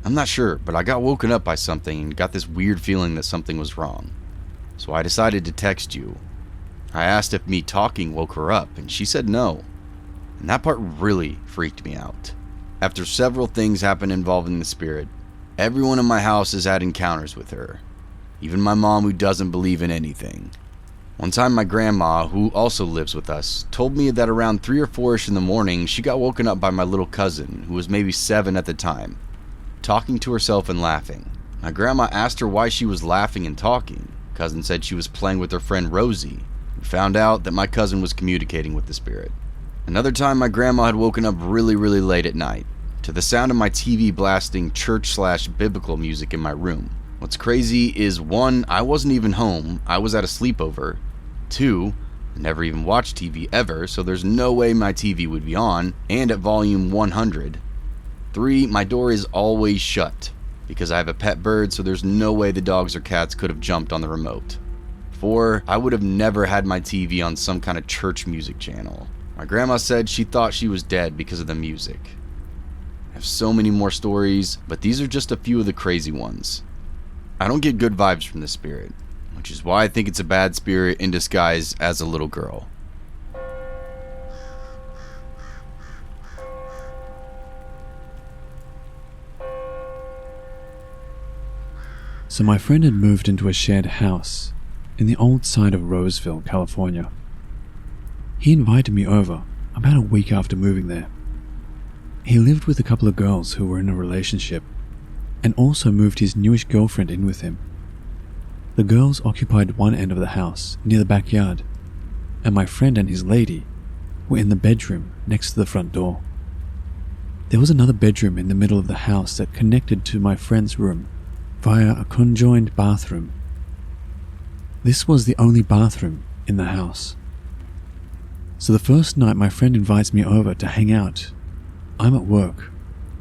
"I'm not sure, but I got woken up by something and got this weird feeling that something was wrong. So I decided to text you." I asked if me talking woke her up, and she said no. And that part really freaked me out. After several things happened involving the spirit, everyone in my house has had encounters with her. Even my mom, who doesn't believe in anything. One time my grandma, who also lives with us, told me that around 3 or 4ish in the morning, she got woken up by my little cousin, who was maybe 7 at the time, talking to herself and laughing. My grandma asked her why she was laughing and talking. Cousin said she was playing with her friend Rosie, and found out that my cousin was communicating with the spirit. Another time my grandma had woken up really late at night, to the sound of my TV blasting church/biblical music in my room. What's crazy is 1, I wasn't even home, I was at a sleepover. 2, I never even watched TV ever, so there's no way my TV would be on, and at volume 100. 3, my door is always shut, because I have a pet bird, so there's no way the dogs or cats could have jumped on the remote. 4, I would have never had my TV on some kind of church music channel. My grandma said she thought she was dead because of the music. I have so many more stories, but these are just a few of the crazy ones. I don't get good vibes from this spirit, which is why I think it's a bad spirit in disguise as a little girl. So my friend had moved into a shared house in the old side of Roseville, California. He invited me over about a week after moving there. He lived with a couple of girls who were in a relationship, and also moved his newish girlfriend in with him. The girls occupied one end of the house near the backyard, and my friend and his lady were in the bedroom next to the front door. There was another bedroom in the middle of the house that connected to my friend's room via a conjoined bathroom. This was the only bathroom in the house. So the first night my friend invites me over to hang out. I'm at work,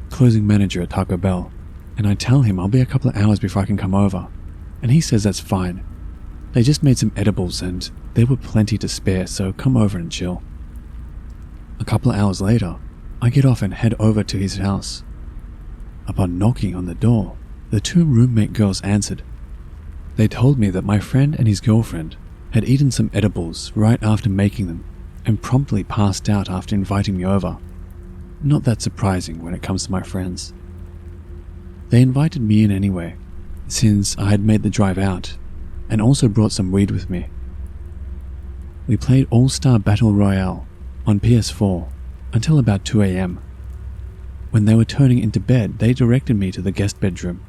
closing manager at Taco Bell, and I tell him I'll be a couple of hours before I can come over, and he says that's fine. They just made some edibles and there were plenty to spare, so come over and chill. A couple of hours later, I get off and head over to his house. Upon knocking on the door, the 2 roommate girls answered. They told me that my friend and his girlfriend had eaten some edibles right after making them and promptly passed out after inviting me over. Not that surprising when it comes to my friends. They invited me in anyway, since I had made the drive out, and also brought some weed with me. We played All-Star Battle Royale on PS4 until about 2 a.m. When they were turning into bed, they directed me to the guest bedroom.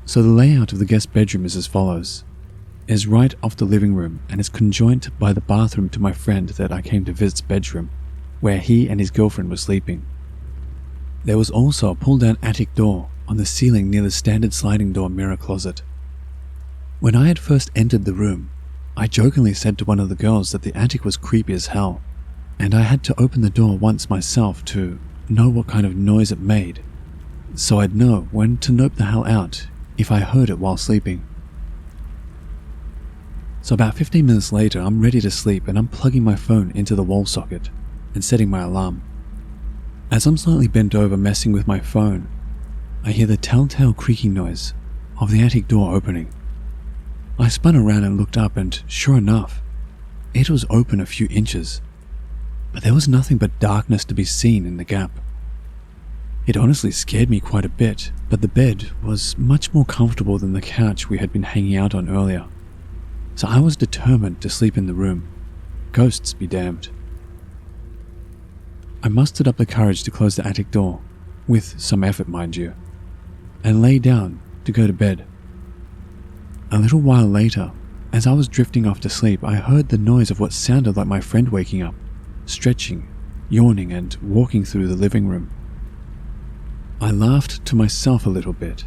So the layout of the guest bedroom is as follows. It is right off the living room and is conjoined by the bathroom to my friend that I came to visit's bedroom, where he and his girlfriend were sleeping. There was also a pull-down attic door on the ceiling near the standard sliding door mirror closet. When I had first entered the room, I jokingly said to one of the girls that the attic was creepy as hell, and I had to open the door once myself to know what kind of noise it made, so I'd know when to nope the hell out if I heard it while sleeping. So about 15 minutes later, I'm ready to sleep and I'm plugging my phone into the wall socket and setting my alarm. As I'm slightly bent over messing with my phone, I hear the telltale creaking noise of the attic door opening. I spun around and looked up, and sure enough, it was open a few inches, but there was nothing but darkness to be seen in the gap. It honestly scared me quite a bit, but the bed was much more comfortable than the couch we had been hanging out on earlier, so I was determined to sleep in the room. Ghosts be damned. I mustered up the courage to close the attic door, with some effort mind you, and lay down to go to bed. A little while later, as I was drifting off to sleep, I heard the noise of what sounded like my friend waking up, stretching, yawning, and walking through the living room. I laughed to myself a little bit,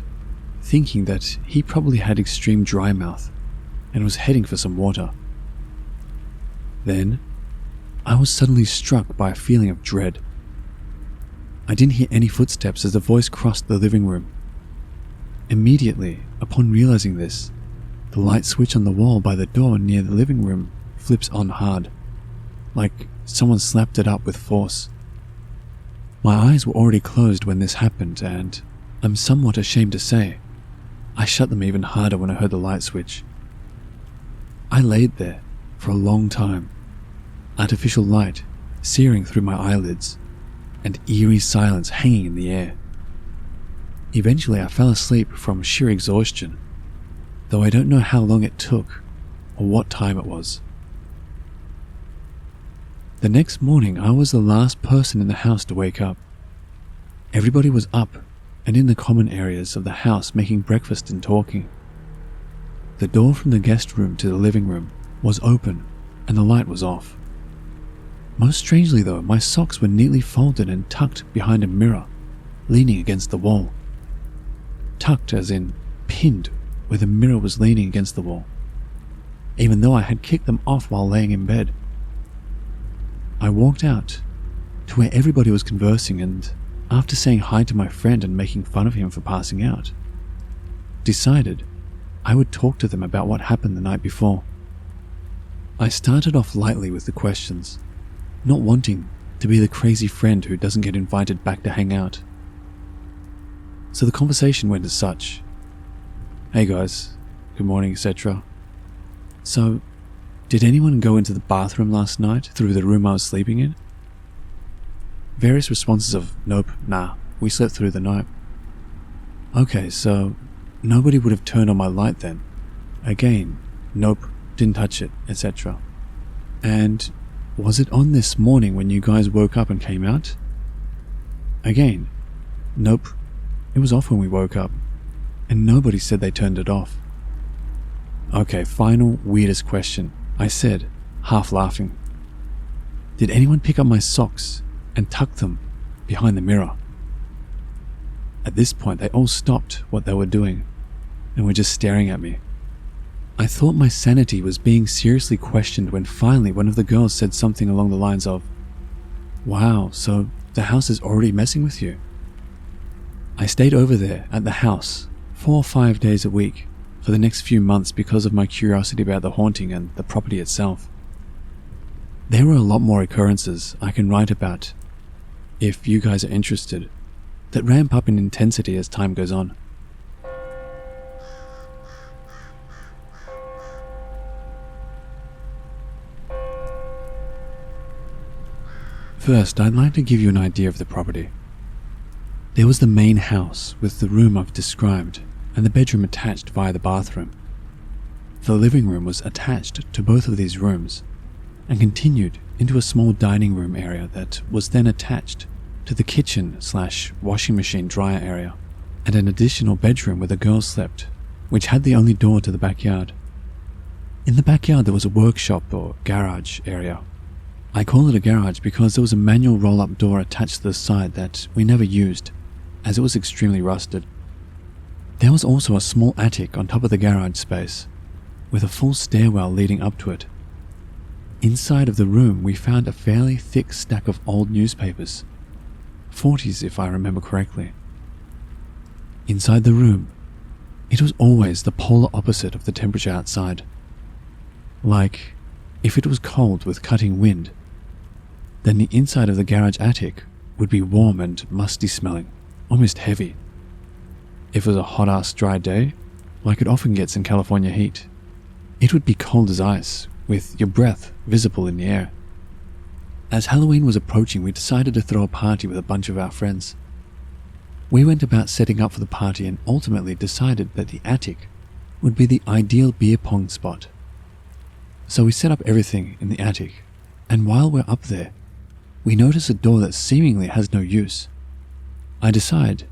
thinking that he probably had extreme dry mouth and was heading for some water. Then, I was suddenly struck by a feeling of dread. I didn't hear any footsteps as the voice crossed the living room. Immediately, upon realizing this, the light switch on the wall by the door near the living room flips on hard, like someone slapped it up with force. My eyes were already closed when this happened, and I'm somewhat ashamed to say, I shut them even harder when I heard the light switch. I laid there for a long time, artificial light searing through my eyelids, and eerie silence hanging in the air. Eventually I fell asleep from sheer exhaustion, though I don't know how long it took or what time it was. The next morning I was the last person in the house to wake up. Everybody was up and in the common areas of the house making breakfast and talking. The door from the guest room to the living room was open and the light was off. Most strangely though, my socks were neatly folded and tucked behind a mirror, leaning against the wall. Tucked as in pinned where the mirror was leaning against the wall, even though I had kicked them off while laying in bed. I walked out to where everybody was conversing, and after saying hi to my friend and making fun of him for passing out, decided I would talk to them about what happened the night before. I started off lightly with the questions, not wanting to be the crazy friend who doesn't get invited back to hang out. So the conversation went as such. Hey guys, good morning, etc. So, did anyone go into the bathroom last night through the room I was sleeping in? Various responses of nope, nah, we slept through the night. Okay, so nobody would have turned on my light then. Again, nope, didn't touch it, etc. And was it on this morning when you guys woke up and came out? Again, nope, it was off when we woke up, and nobody said they turned it off. Okay, final weirdest question, I said, half laughing. Did anyone pick up my socks and tuck them behind the mirror? At this point, they all stopped what they were doing and were just staring at me. I thought my sanity was being seriously questioned when finally one of the girls said something along the lines of, "Wow, so the house is already messing with you?" I stayed over there at the house 4 or 5 days a week for the next few months because of my curiosity about the haunting and the property itself. There were a lot more occurrences I can write about, if you guys are interested, that ramp up in intensity as time goes on. First, I'd like to give you an idea of the property. There was the main house with the room I've described and the bedroom attached via the bathroom. The living room was attached to both of these rooms and continued into a small dining room area that was then attached to the kitchen/washing machine dryer area, and an additional bedroom where the girls slept, which had the only door to the backyard. In the backyard there was a workshop or garage area. I call it a garage because there was a manual roll-up door attached to the side that we never used, as it was extremely rusted. There was also a small attic on top of the garage space, with a full stairwell leading up to it. Inside of the room we found a fairly thick stack of old newspapers, 40s if I remember correctly. Inside the room, it was always the polar opposite of the temperature outside. Like, if it was cold with cutting wind, then the inside of the garage attic would be warm and musty smelling, almost heavy. If it was a hot-ass dry day, like it often gets in California heat, it would be cold as ice, with your breath visible in the air. As Halloween was approaching, we decided to throw a party with a bunch of our friends. We went about setting up for the party and ultimately decided that the attic would be the ideal beer pong spot. So we set up everything in the attic, and while we're up there, we notice a door that seemingly has no use. I decide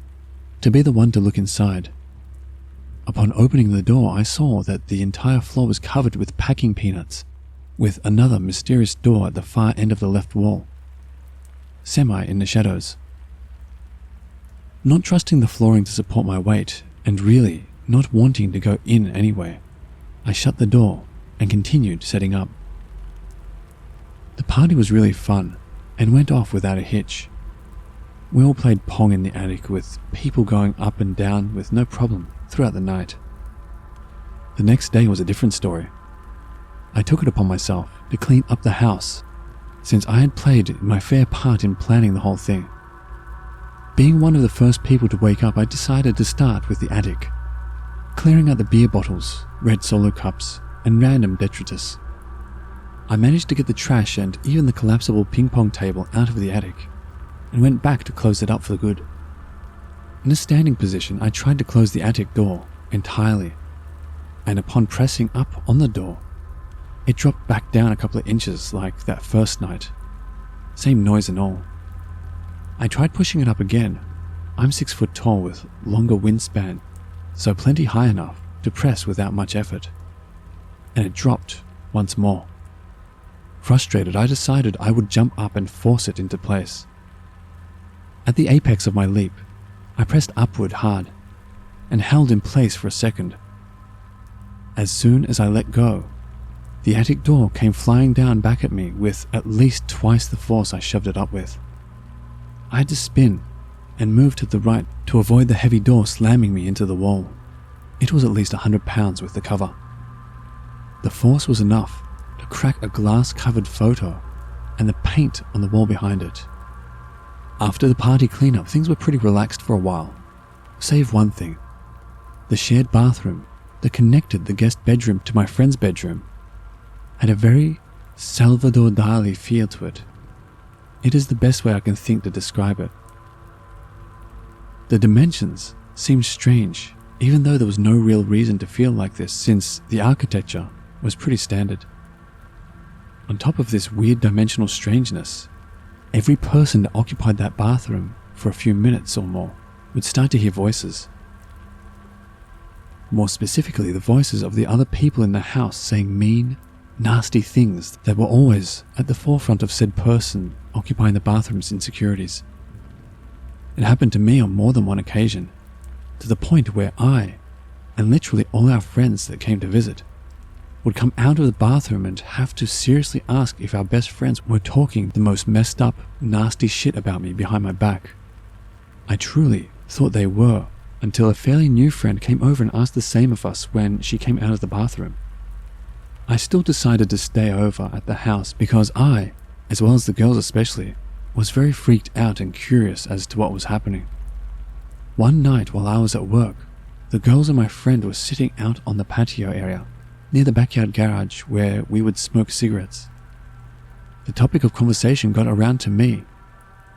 to be the one to look inside. Upon opening the door, I saw that the entire floor was covered with packing peanuts, with another mysterious door at the far end of the left wall, semi in the shadows. Not trusting the flooring to support my weight, and really not wanting to go in anyway, I shut the door and continued setting up. The party was really fun and went off without a hitch. We all played pong in the attic with people going up and down with no problem throughout the night. The next day was a different story. I took it upon myself to clean up the house, since I had played my fair part in planning the whole thing. Being one of the first people to wake up, I decided to start with the attic, clearing out the beer bottles, red Solo cups, and random detritus. I managed to get the trash and even the collapsible ping pong table out of the attic, and went back to close it up for good. In a standing position, I tried to close the attic door entirely, and upon pressing up on the door, it dropped back down a couple of inches like that first night. Same noise and all. I tried pushing it up again. I'm 6 foot tall with longer wingspan, so plenty high enough to press without much effort. And it dropped once more. Frustrated, I decided I would jump up and force it into place. At the apex of my leap, I pressed upward hard, and held in place for a second. As soon as I let go, the attic door came flying down back at me with at least twice the force I shoved it up with. I had to spin and move to the right to avoid the heavy door slamming me into the wall. It was at least 100 pounds with the cover. The force was enough to crack a glass-covered photo and the paint on the wall behind it. After the party cleanup, things were pretty relaxed for a while, save one thing. The shared bathroom that connected the guest bedroom to my friend's bedroom had a very Salvador Dali feel to it. It is the best way I can think to describe it. The dimensions seemed strange, even though there was no real reason to feel like this since the architecture was pretty standard. On top of this weird dimensional strangeness, every person that occupied that bathroom for a few minutes or more would start to hear voices. More specifically, the voices of the other people in the house saying mean, nasty things that were always at the forefront of said person occupying the bathroom's insecurities. It happened to me on more than one occasion, to the point where I, and literally all our friends that came to visit, would come out of the bathroom and have to seriously ask if our best friends were talking the most messed up, nasty shit about me behind my back. I truly thought they were, until a fairly new friend came over and asked the same of us when she came out of the bathroom. I still decided to stay over at the house because I, as well as the girls especially, was very freaked out and curious as to what was happening. One night while I was at work, the girls and my friend were sitting out on the patio area near the backyard garage where we would smoke cigarettes. The topic of conversation got around to me,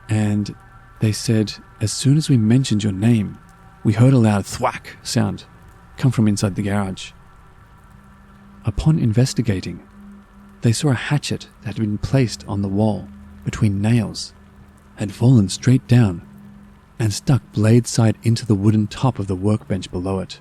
and they said as soon as we mentioned your name, we heard a loud thwack sound come from inside the garage. Upon investigating, they saw a hatchet that had been placed on the wall between nails, had fallen straight down, and stuck blade side into the wooden top of the workbench below it.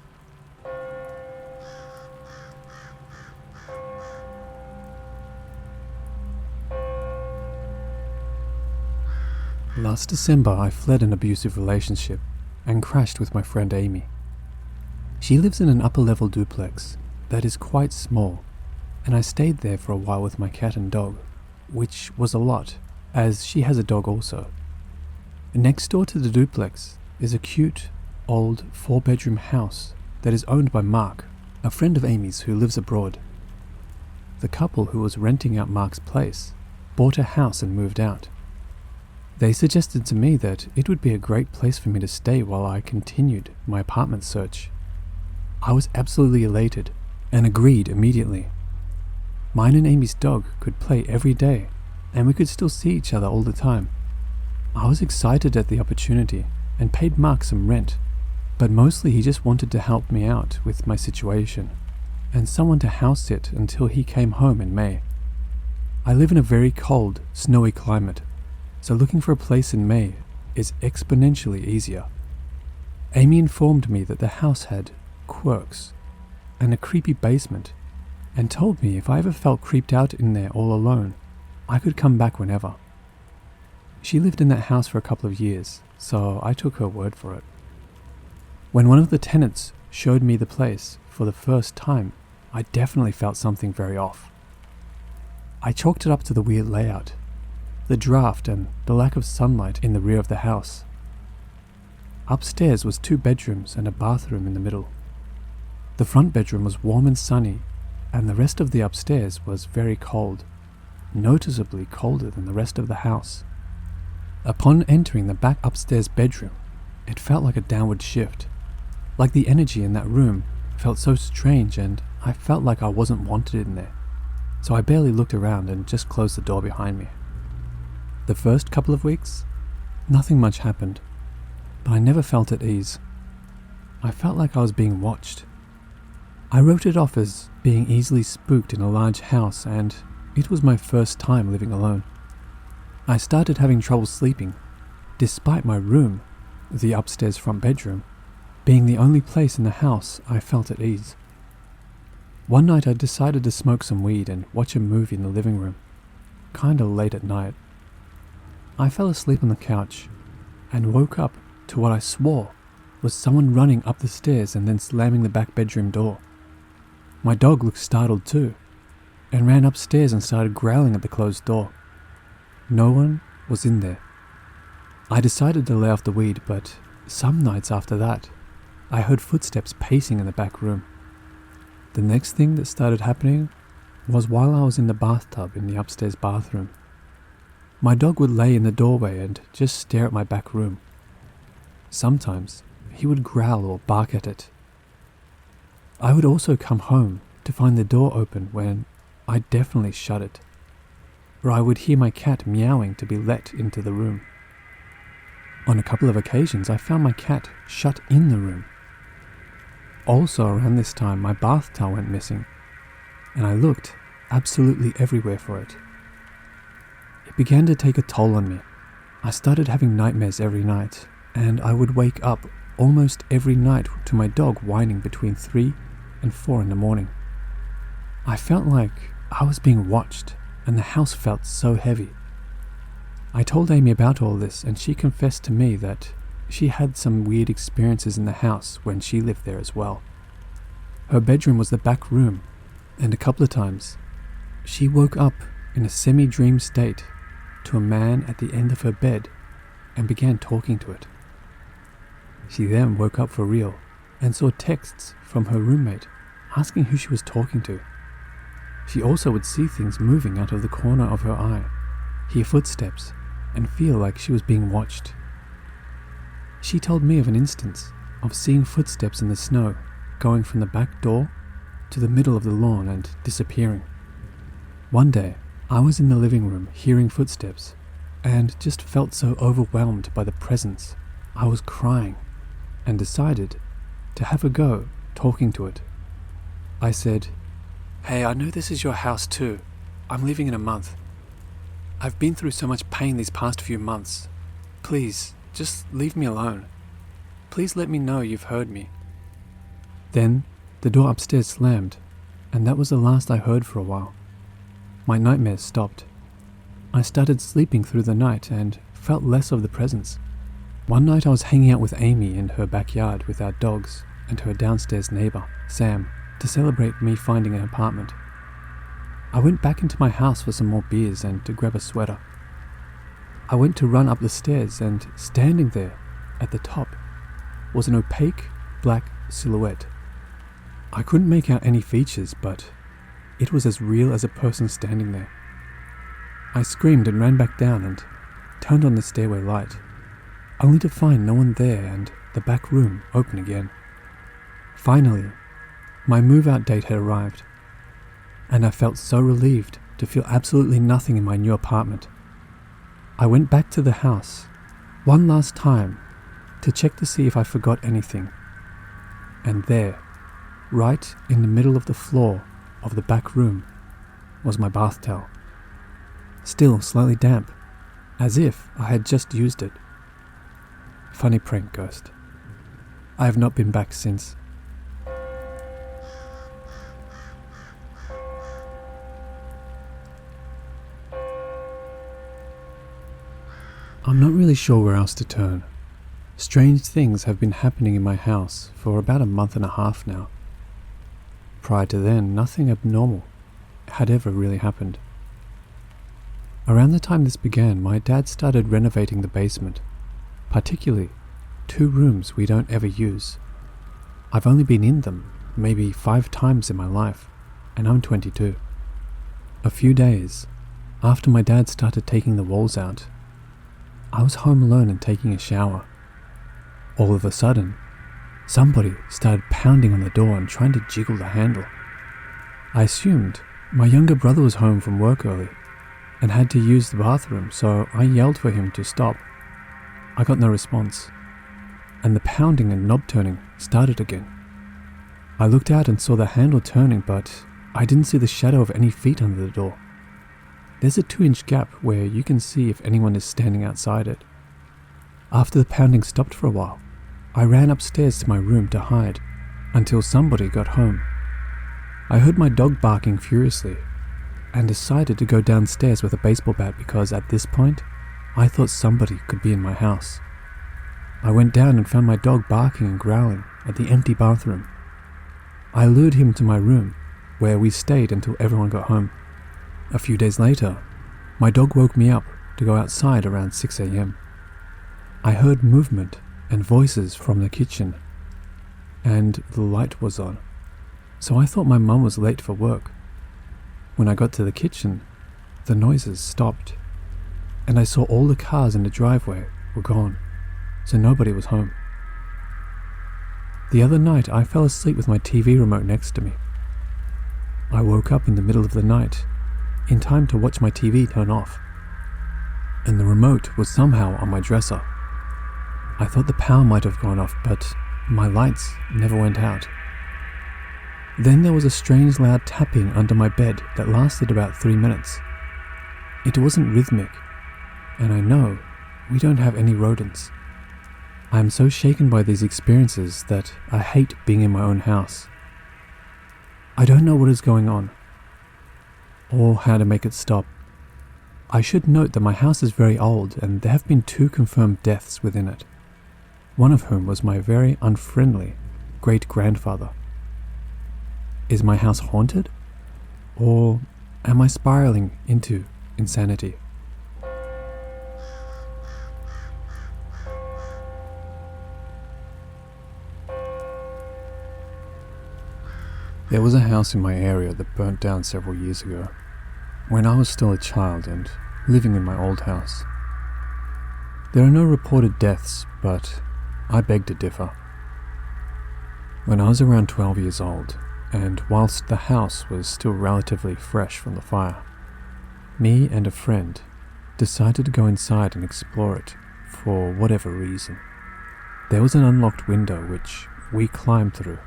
Last December, I fled an abusive relationship and crashed with my friend Amy. She lives in an upper-level duplex that is quite small, and I stayed there for a while with my cat and dog, which was a lot, as she has a dog also. Next door to the duplex is a cute, old 4-bedroom house that is owned by Mark, a friend of Amy's who lives abroad. The couple who was renting out Mark's place bought a house and moved out. They suggested to me that it would be a great place for me to stay while I continued my apartment search. I was absolutely elated and agreed immediately. Mine and Amy's dog could play every day, and we could still see each other all the time. I was excited at the opportunity and paid Mark some rent, but mostly he just wanted to help me out with my situation and someone to house sit until he came home in May. I live in a very cold, snowy climate, so looking for a place in May is exponentially easier. Amy informed me that the house had quirks and a creepy basement, and told me if I ever felt creeped out in there all alone, I could come back whenever. She lived in that house for a couple of years, so I took her word for it. When one of the tenants showed me the place for the first time, I definitely felt something very off. I chalked it up to the weird layout, the draft and the lack of sunlight in the rear of the house. Upstairs was 2 bedrooms and a bathroom in the middle. The front bedroom was warm and sunny, and the rest of the upstairs was very cold, noticeably colder than the rest of the house. Upon entering the back upstairs bedroom, it felt like a downward shift, like the energy in that room felt so strange, and I felt like I wasn't wanted in there, so I barely looked around and just closed the door behind me. The first couple of weeks, nothing much happened, but I never felt at ease. I felt like I was being watched. I wrote it off as being easily spooked in a large house, and it was my first time living alone. I started having trouble sleeping, despite my room, the upstairs front bedroom, being the only place in the house I felt at ease. One night I decided to smoke some weed and watch a movie in the living room, kinda late at night. I fell asleep on the couch and woke up to what I swore was someone running up the stairs and then slamming the back bedroom door. My dog looked startled too, and ran upstairs and started growling at the closed door. No one was in there. I decided to lay off the weed, but some nights after that, I heard footsteps pacing in the back room. The next thing that started happening was while I was in the bathtub in the upstairs bathroom. My dog would lay in the doorway and just stare at my back room. Sometimes he would growl or bark at it. I would also come home to find the door open when I definitely shut it, or I would hear my cat meowing to be let into the room. On a couple of occasions, I found my cat shut in the room. Also around this time, my bath towel went missing, and I looked absolutely everywhere for it. It began to take a toll on me. I started having nightmares every night, and I would wake up almost every night to my dog whining between 3 and 4 in the morning. I felt like I was being watched, and the house felt so heavy. I told Amy about all this, and she confessed to me that she had some weird experiences in the house when she lived there as well. Her bedroom was the back room, and a couple of times she woke up in a semi-dream state to a man at the end of her bed and began talking to it. She then woke up for real and saw texts from her roommate asking who she was talking to. She also would see things moving out of the corner of her eye, hear footsteps, and feel like she was being watched. She told me of an instance of seeing footsteps in the snow going from the back door to the middle of the lawn and disappearing. One day, I was in the living room hearing footsteps and just felt so overwhelmed by the presence, I was crying and decided to have a go talking to it. I said, "Hey, I know this is your house too. I'm leaving in a month. I've been through so much pain these past few months. Please, just leave me alone. Please let me know you've heard me." Then, the door upstairs slammed, and that was the last I heard for a while. My nightmares stopped. I started sleeping through the night and felt less of the presence. One night I was hanging out with Amy in her backyard with our dogs and her downstairs neighbor, Sam, to celebrate me finding an apartment. I went back into my house for some more beers and to grab a sweater. I went to run up the stairs, and standing there at the top was an opaque black silhouette. I couldn't make out any features, but it was as real as a person standing there. I screamed and ran back down and turned on the stairway light, only to find no one there and the back room open again. Finally, my move-out date had arrived, and I felt so relieved to feel absolutely nothing in my new apartment. I went back to the house one last time to check to see if I forgot anything, and there, right in the middle of the floor of the back room, was my bath towel, still slightly damp, as if I had just used it. Funny prank, ghost. I have not been back since. I'm not really sure where else to turn. Strange things have been happening in my house for about a month and a half now. Prior to then, nothing abnormal had ever really happened. Around the time this began, my dad started renovating the basement, particularly 2 rooms we don't ever use. I've only been in them maybe 5 times in my life, and I'm 22. A few days after my dad started taking the walls out, I was home alone and taking a shower. All of a sudden, somebody started pounding on the door and trying to jiggle the handle. I assumed my younger brother was home from work early and had to use the bathroom, so I yelled for him to stop. I got no response, and the pounding and knob turning started again. I looked out and saw the handle turning, but I didn't see the shadow of any feet under the door. There's a 2-inch gap where you can see if anyone is standing outside it. After the pounding stopped for a while, I ran upstairs to my room to hide until somebody got home. I heard my dog barking furiously and decided to go downstairs with a baseball bat because at this point, I thought somebody could be in my house. I went down and found my dog barking and growling at the empty bathroom. I lured him to my room, where we stayed until everyone got home. A few days later, my dog woke me up to go outside around 6 a.m. I heard movement and voices from the kitchen, and the light was on, so I thought my mum was late for work. When I got to the kitchen, the noises stopped, and I saw all the cars in the driveway were gone, so nobody was home. The other night, I fell asleep with my TV remote next to me. I woke up in the middle of the night, in time to watch my TV turn off, and the remote was somehow on my dresser. I thought the power might have gone off, but my lights never went out. Then there was a strange loud tapping under my bed that lasted about 3 minutes. It wasn't rhythmic, and I know we don't have any rodents. I am so shaken by these experiences that I hate being in my own house. I don't know what is going on, or how to make it stop. I should note that my house is very old and there have been 2 confirmed deaths within it, one of whom was my very unfriendly great-grandfather. Is my house haunted? Or am I spiraling into insanity? There was a house in my area that burnt down several years ago, when I was still a child and living in my old house. There are no reported deaths, but I beg to differ. When I was around 12 years old, and whilst the house was still relatively fresh from the fire, me and a friend decided to go inside and explore it for whatever reason. There was an unlocked window which we climbed through,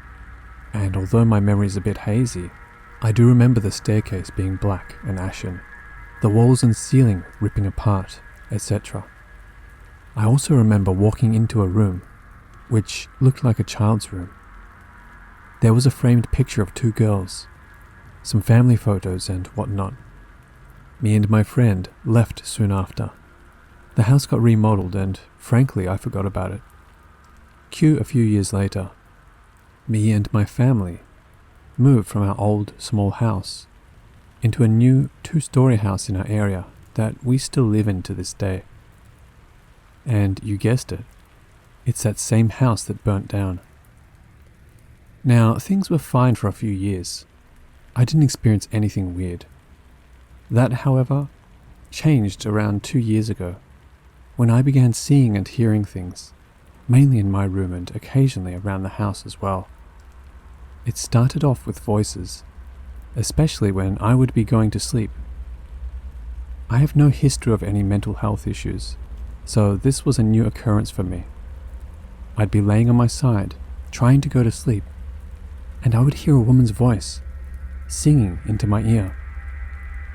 and although my memory is a bit hazy, I do remember the staircase being black and ashen, the walls and ceiling ripping apart, etc. I also remember walking into a room which looked like a child's room. There was a framed picture of 2 girls, some family photos and whatnot. Me and my friend left soon after. The house got remodeled and, frankly, I forgot about it. Cue a few years later. Me and my family moved from our old small house into a new 2-story house in our area that we still live in to this day. And you guessed it, it's that same house that burnt down. Now, things were fine for a few years. I didn't experience anything weird. That, however, changed around 2 years ago, when I began seeing and hearing things, mainly in my room and occasionally around the house as well. It started off with voices, especially when I would be going to sleep. I have no history of any mental health issues, so this was a new occurrence for me. I'd be laying on my side, trying to go to sleep, and I would hear a woman's voice, singing into my ear.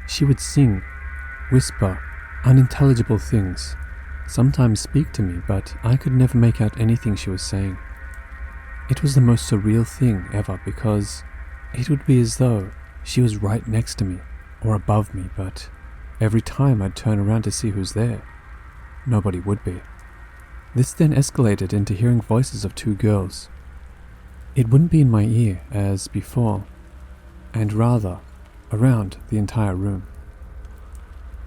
She would sing, whisper, unintelligible things, sometimes speak to me, but I could never make out anything she was saying. It was the most surreal thing ever because it would be as though she was right next to me or above me, but every time I'd turn around to see who's there, nobody would be. This then escalated into hearing voices of 2 girls. It wouldn't be in my ear as before, and rather around the entire room.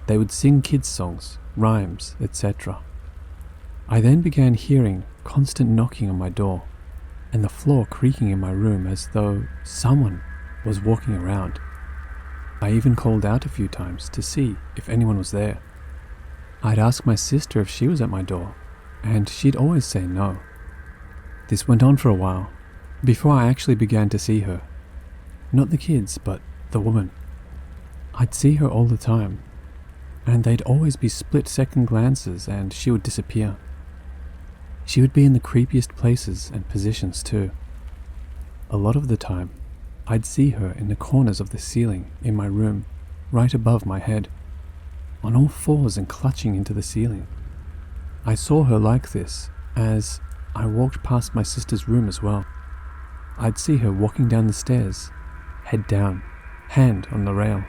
They would sing kids' songs, rhymes, etc. I then began hearing constant knocking on my door and the floor creaking in my room as though someone was walking around. I even called out a few times to see if anyone was there. I'd ask my sister if she was at my door, and she'd always say no. This went on for a while, before I actually began to see her. Not the kids, but the woman. I'd see her all the time, and they'd always be split-second glances and she would disappear. She would be in the creepiest places and positions too. A lot of the time, I'd see her in the corners of the ceiling in my room, right above my head, on all fours and clutching into the ceiling. I saw her like this as I walked past my sister's room as well. I'd see her walking down the stairs, head down, hand on the rail.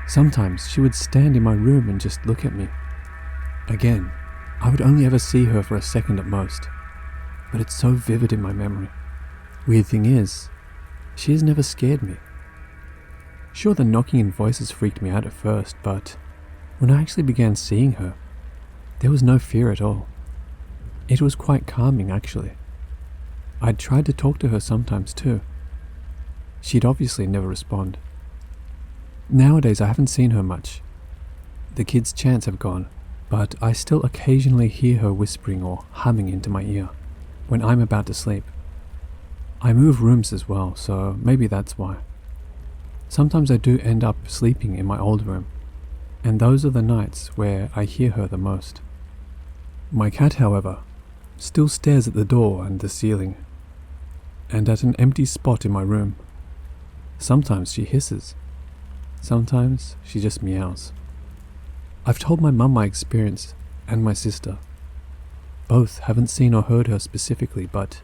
Sometimes she would stand in my room and just look at me. Again, I would only ever see her for a second at most, but it's so vivid in my memory. Weird thing is, she has never scared me. Sure, the knocking and voices freaked me out at first, but when I actually began seeing her, there was no fear at all. It was quite calming, actually. I'd tried to talk to her sometimes too. She'd obviously never respond. Nowadays, I haven't seen her much. The kids' chants have gone, but I still occasionally hear her whispering or humming into my ear when I'm about to sleep. I move rooms as well, so maybe that's why. Sometimes I do end up sleeping in my old room, and those are the nights where I hear her the most. My cat, however, still stares at the door and the ceiling, and at an empty spot in my room. Sometimes she hisses. Sometimes she just meows. I've told my mum my experience, and my sister. Both haven't seen or heard her specifically, but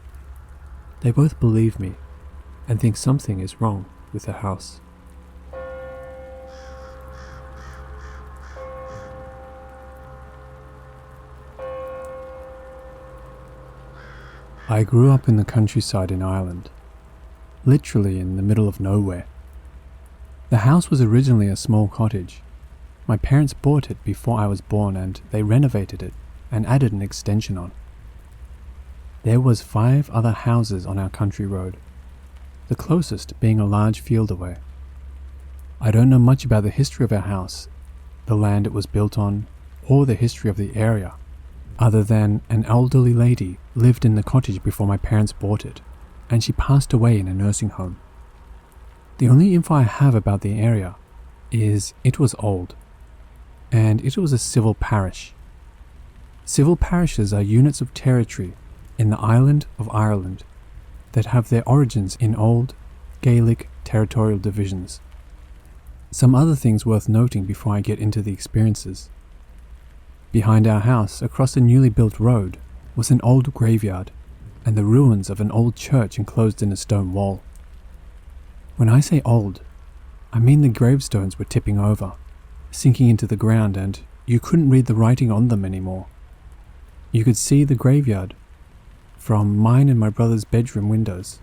they both believe me and think something is wrong with the house. I grew up in the countryside in Ireland, literally in the middle of nowhere. The house was originally a small cottage. My parents bought it before I was born and they renovated it and added an extension on. There was 5 other houses on our country road, the closest being a large field away. I don't know much about the history of our house, the land it was built on, or the history of the area, other than an elderly lady lived in the cottage before my parents bought it, and she passed away in a nursing home. The only info I have about the area is it was old, and it was a civil parish. Civil parishes are units of territory in the island of Ireland that have their origins in old Gaelic territorial divisions. Some other things worth noting before I get into the experiences. Behind our house, across a newly built road, was an old graveyard and the ruins of an old church enclosed in a stone wall. When I say old, I mean the gravestones were tipping over, sinking into the ground, and you couldn't read the writing on them anymore. You could see the graveyard from mine and my brother's bedroom windows.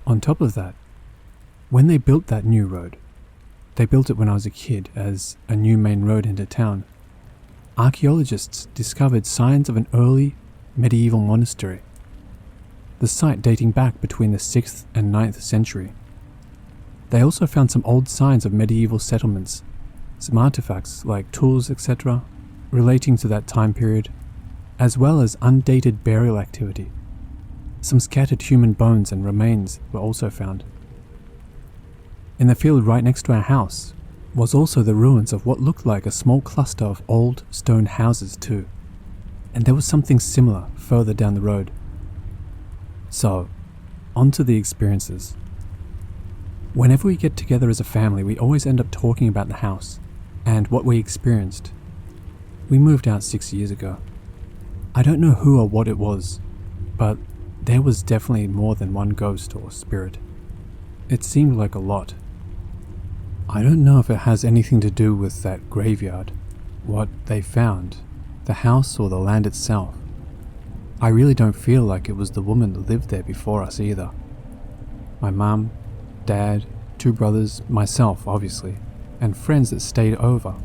On top of that, when they built that new road, they built it when I was a kid as a new main road into town, archaeologists discovered signs of an early medieval monastery, the site dating back between the 6th and 9th century. They also found some old signs of medieval settlements, some artifacts like tools, etc., relating to that time period, as well as undated burial activity. Some scattered human bones and remains were also found. In the field right next to our house was also the ruins of what looked like a small cluster of old stone houses too, and there was something similar further down the road. So, on to the experiences. Whenever we get together as a family, we always end up talking about the house and what we experienced. We moved out 6 years ago. I don't know who or what it was, but there was definitely more than one ghost or spirit. It seemed like a lot. I don't know if it has anything to do with that graveyard, what they found, the house or the land itself. I really don't feel like it was the woman that lived there before us either. My mum, dad, 2 brothers, myself obviously, and friends that stayed over,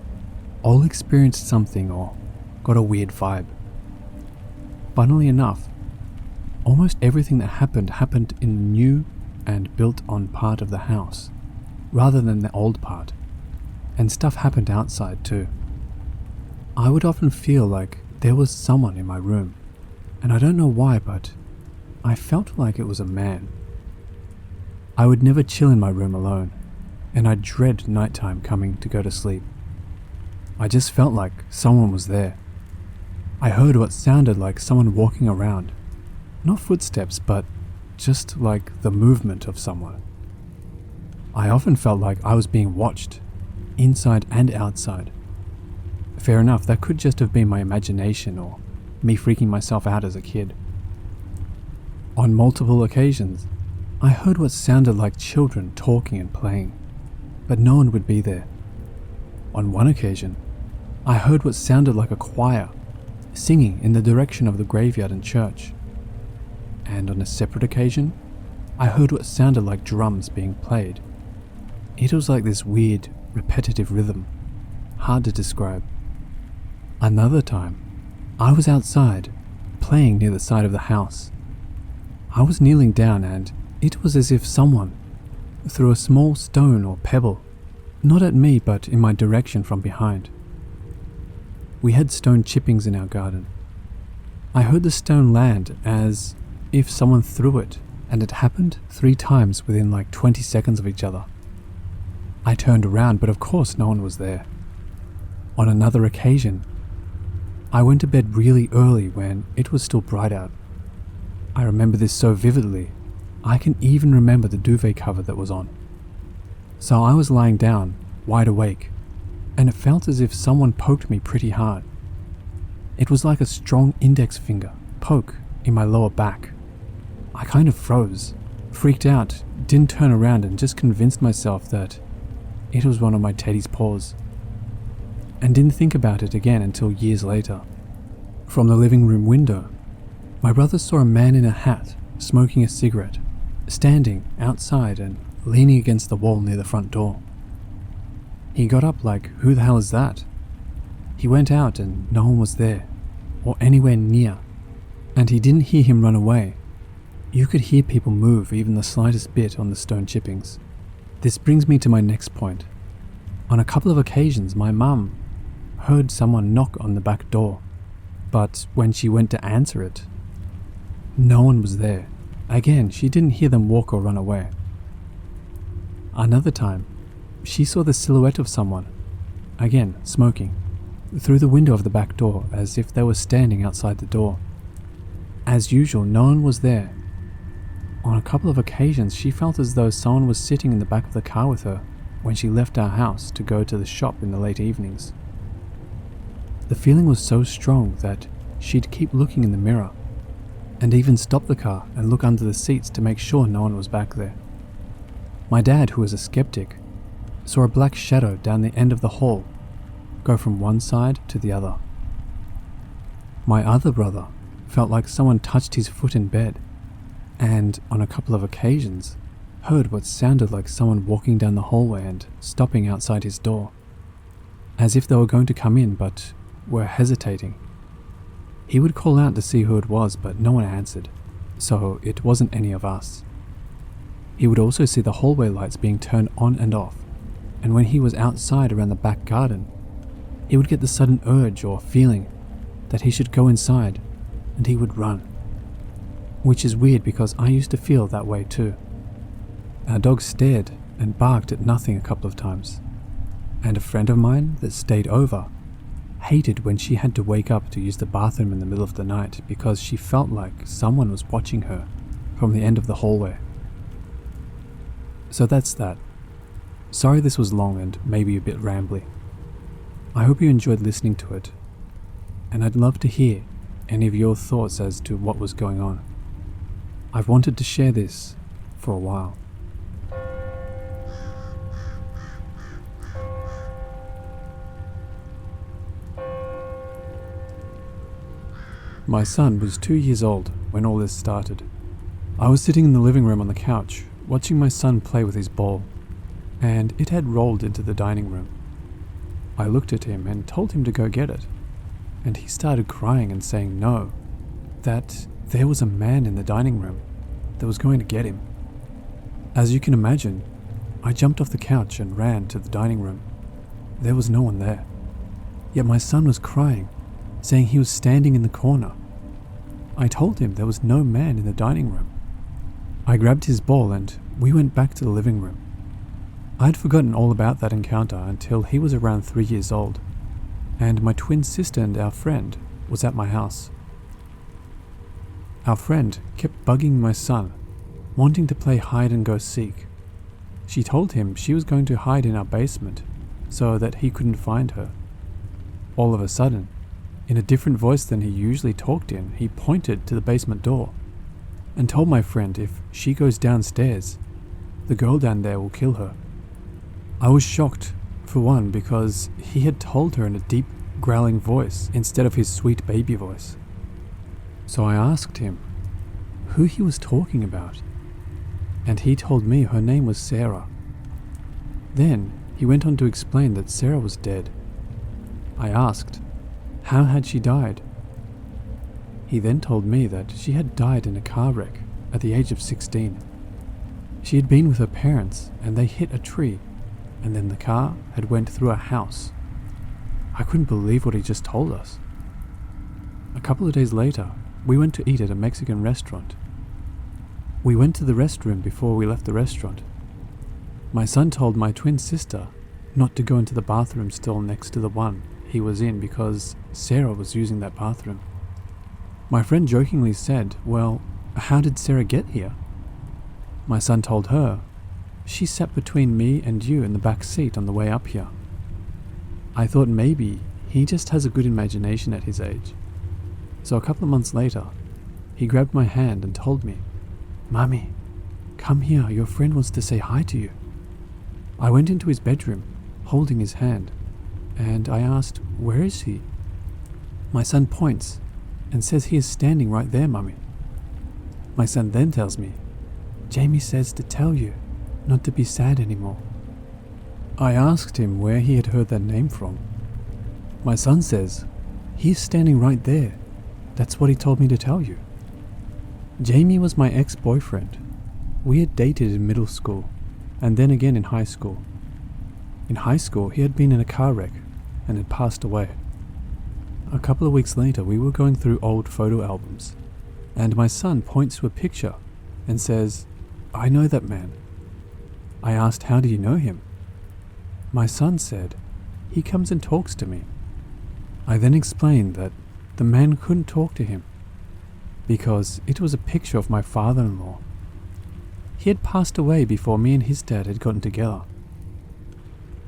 all experienced something or got a weird vibe. Funnily enough, almost everything that happened in the new and built on part of the house, rather than the old part, and stuff happened outside too. I would often feel like there was someone in my room, and I don't know why, but I felt like it was a man. I would never chill in my room alone, and I dread nighttime coming to go to sleep. I just felt like someone was there. I heard what sounded like someone walking around, not footsteps, but just like the movement of someone. I often felt like I was being watched, inside and outside. Fair enough, that could just have been my imagination or me freaking myself out as a kid. On multiple occasions, I heard what sounded like children talking and playing, but no one would be there. On one occasion, I heard what sounded like a choir, singing in the direction of the graveyard and church. And on a separate occasion, I heard what sounded like drums being played. It was like this weird, repetitive rhythm, hard to describe. Another time, I was outside, playing near the side of the house. I was kneeling down and it was as if someone threw a small stone or pebble, not at me but in my direction from behind. We had stone chippings in our garden. I heard the stone land as if someone threw it, and it happened 3 times within like 20 seconds of each other. I turned around, but of course no one was there. On another occasion, I went to bed really early when it was still bright out. I remember this so vividly, I can even remember the duvet cover that was on. So I was lying down, wide awake, and it felt as if someone poked me pretty hard. It was like a strong index finger poke in my lower back. I kind of froze, freaked out, didn't turn around and just convinced myself that it was one of my teddy's paws. And didn't think about it again until years later. From the living room window, my brother saw a man in a hat smoking a cigarette, standing outside and leaning against the wall near the front door. He got up like, who the hell is that? He went out and no one was there, or anywhere near, and he didn't hear him run away. You could hear people move even the slightest bit on the stone chippings. This brings me to my next point. On a couple of occasions, my mum heard someone knock on the back door, but when she went to answer it, no one was there. Again, she didn't hear them walk or run away. Another time, she saw the silhouette of someone, again smoking, through the window of the back door as if they were standing outside the door. As usual, no one was there. On a couple of occasions, she felt as though someone was sitting in the back of the car with her when she left our house to go to the shop in the late evenings. The feeling was so strong that she'd keep looking in the mirror, and even stop the car and look under the seats to make sure no one was back there. My dad, who was a skeptic, saw a black shadow down the end of the hall go from one side to the other. My other brother felt like someone touched his foot in bed, and on a couple of occasions heard what sounded like someone walking down the hallway and stopping outside his door, as if they were going to come in but were hesitating. He would call out to see who it was, but no one answered, so it wasn't any of us. He would also see the hallway lights being turned on and off, and when he was outside around the back garden, he would get the sudden urge or feeling that he should go inside, and he would run. Which is weird because I used to feel that way too. Our dog stared and barked at nothing a couple of times, and a friend of mine that stayed over hated when she had to wake up to use the bathroom in the middle of the night because she felt like someone was watching her from the end of the hallway. So that's that. Sorry this was long and maybe a bit rambly. I hope you enjoyed listening to it, and I'd love to hear any of your thoughts as to what was going on. I've wanted to share this for a while. My son was 2 years old when all this started. I was sitting in the living room on the couch, watching my son play with his ball, and it had rolled into the dining room. I looked at him and told him to go get it, and he started crying and saying no, that there was a man in the dining room that was going to get him. As you can imagine, I jumped off the couch and ran to the dining room. There was no one there, yet my son was crying, saying he was standing in the corner. I told him there was no man in the dining room. I grabbed his ball and we went back to the living room. I'd forgotten all about that encounter until he was around 3 years old, and my twin sister and our friend was at my house. Our friend kept bugging my son, wanting to play hide and go seek. She told him she was going to hide in our basement so that he couldn't find her. All of a sudden, in a different voice than he usually talked in, he pointed to the basement door and told my friend if she goes downstairs, the girl down there will kill her. I was shocked, for one, because he had told her in a deep growling voice instead of his sweet baby voice. So I asked him who he was talking about, and he told me her name was Sarah. Then he went on to explain that Sarah was dead. I asked, how had she died? He then told me that she had died in a car wreck at the age of 16. She had been with her parents and they hit a tree, and then the car had went through a house. I couldn't believe what he just told us. A couple of days later, we went to eat at a Mexican restaurant. We went to the restroom before we left the restaurant. My son told my twin sister not to go into the bathroom stall next to the one he was in because Sarah was using that bathroom. My friend jokingly said, well, how did Sarah get here? My son told her, she sat between me and you in the back seat on the way up here. I thought maybe he just has a good imagination at his age. So a couple of months later, he grabbed my hand and told me, Mummy, come here, your friend wants to say hi to you. I went into his bedroom, holding his hand, and I asked, where is he? My son points and says he is standing right there, Mummy. My son then tells me, Jamie says to tell you not to be sad anymore. I asked him where he had heard that name from. My son says, he's standing right there. That's what he told me to tell you. Jamie was my ex-boyfriend. We had dated in middle school, and then again in high school. In high school, he had been in a car wreck and had passed away. A couple of weeks later, we were going through old photo albums, and my son points to a picture and says, I know that man. I asked, how do you know him? My son said, he comes and talks to me. I then explained that the man couldn't talk to him because it was a picture of my father-in-law. He had passed away before me and his dad had gotten together.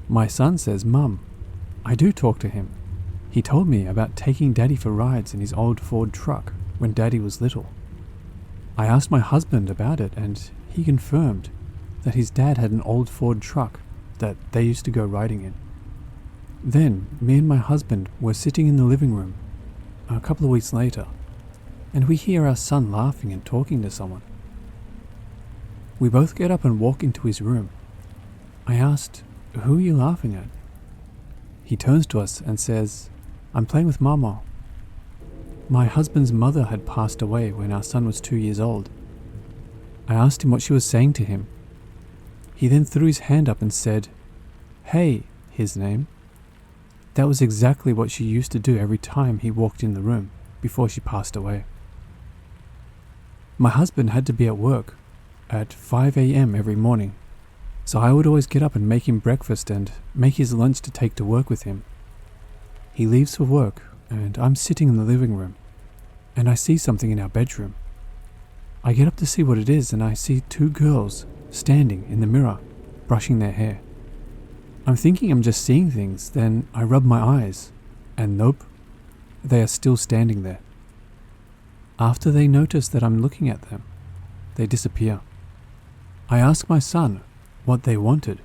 My son says, Mum, I do talk to him. He told me about taking Daddy for rides in his old Ford truck when Daddy was little. I asked my husband about it and he confirmed that his dad had an old Ford truck that they used to go riding in. Then me and my husband were sitting in the living room a couple of weeks later, and we hear our son laughing and talking to someone. We both get up and walk into his room. I asked, who are you laughing at? He turns to us and says, I'm playing with Mama. My husband's mother had passed away when our son was 2 years old. I asked him what she was saying to him. He then threw his hand up and said, Hey, his name. That was exactly what she used to do every time he walked in the room before she passed away. My husband had to be at work at 5 a.m. every morning, so I would always get up and make him breakfast and make his lunch to take to work with him. He leaves for work, and I'm sitting in the living room, and I see something in our bedroom. I get up to see what it is, and I see 2 girls standing in the mirror, brushing their hair. I'm thinking I'm just seeing things, then I rub my eyes, and nope, they are still standing there. After they notice that I'm looking at them, they disappear. I ask my son what they wanted,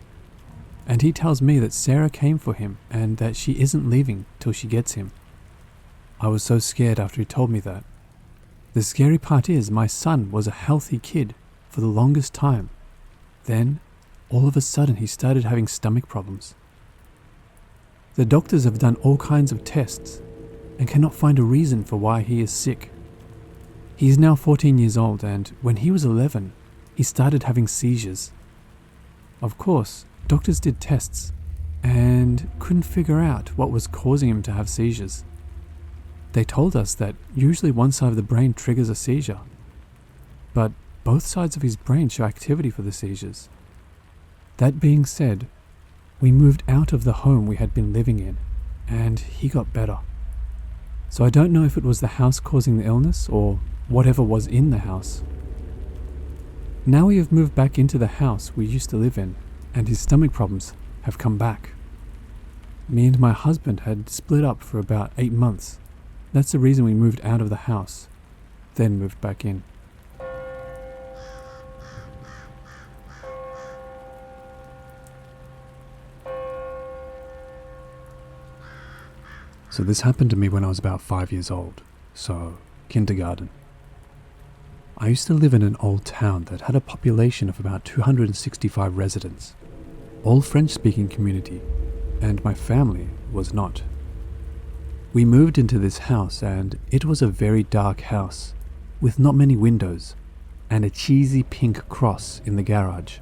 and he tells me that Sarah came for him and that she isn't leaving till she gets him. I was so scared after he told me that. The scary part is my son was a healthy kid for the longest time. Then, all of a sudden, he started having stomach problems. The doctors have done all kinds of tests and cannot find a reason for why he is sick. He is now 14 years old, and when he was 11, he started having seizures. Of course, doctors did tests and couldn't figure out what was causing him to have seizures. They told us that usually one side of the brain triggers a seizure, but both sides of his brain show activity for the seizures. That being said, we moved out of the home we had been living in, and he got better. So I don't know if it was the house causing the illness or whatever was in the house. Now we have moved back into the house we used to live in, and his stomach problems have come back. Me and my husband had split up for about 8 months. That's the reason we moved out of the house, then moved back in. So this happened to me when I was about 5 years old, so kindergarten. I used to live in an old town that had a population of about 265 residents, all French-speaking community, and my family was not. We moved into this house and it was a very dark house with not many windows and a cheesy pink cross in the garage.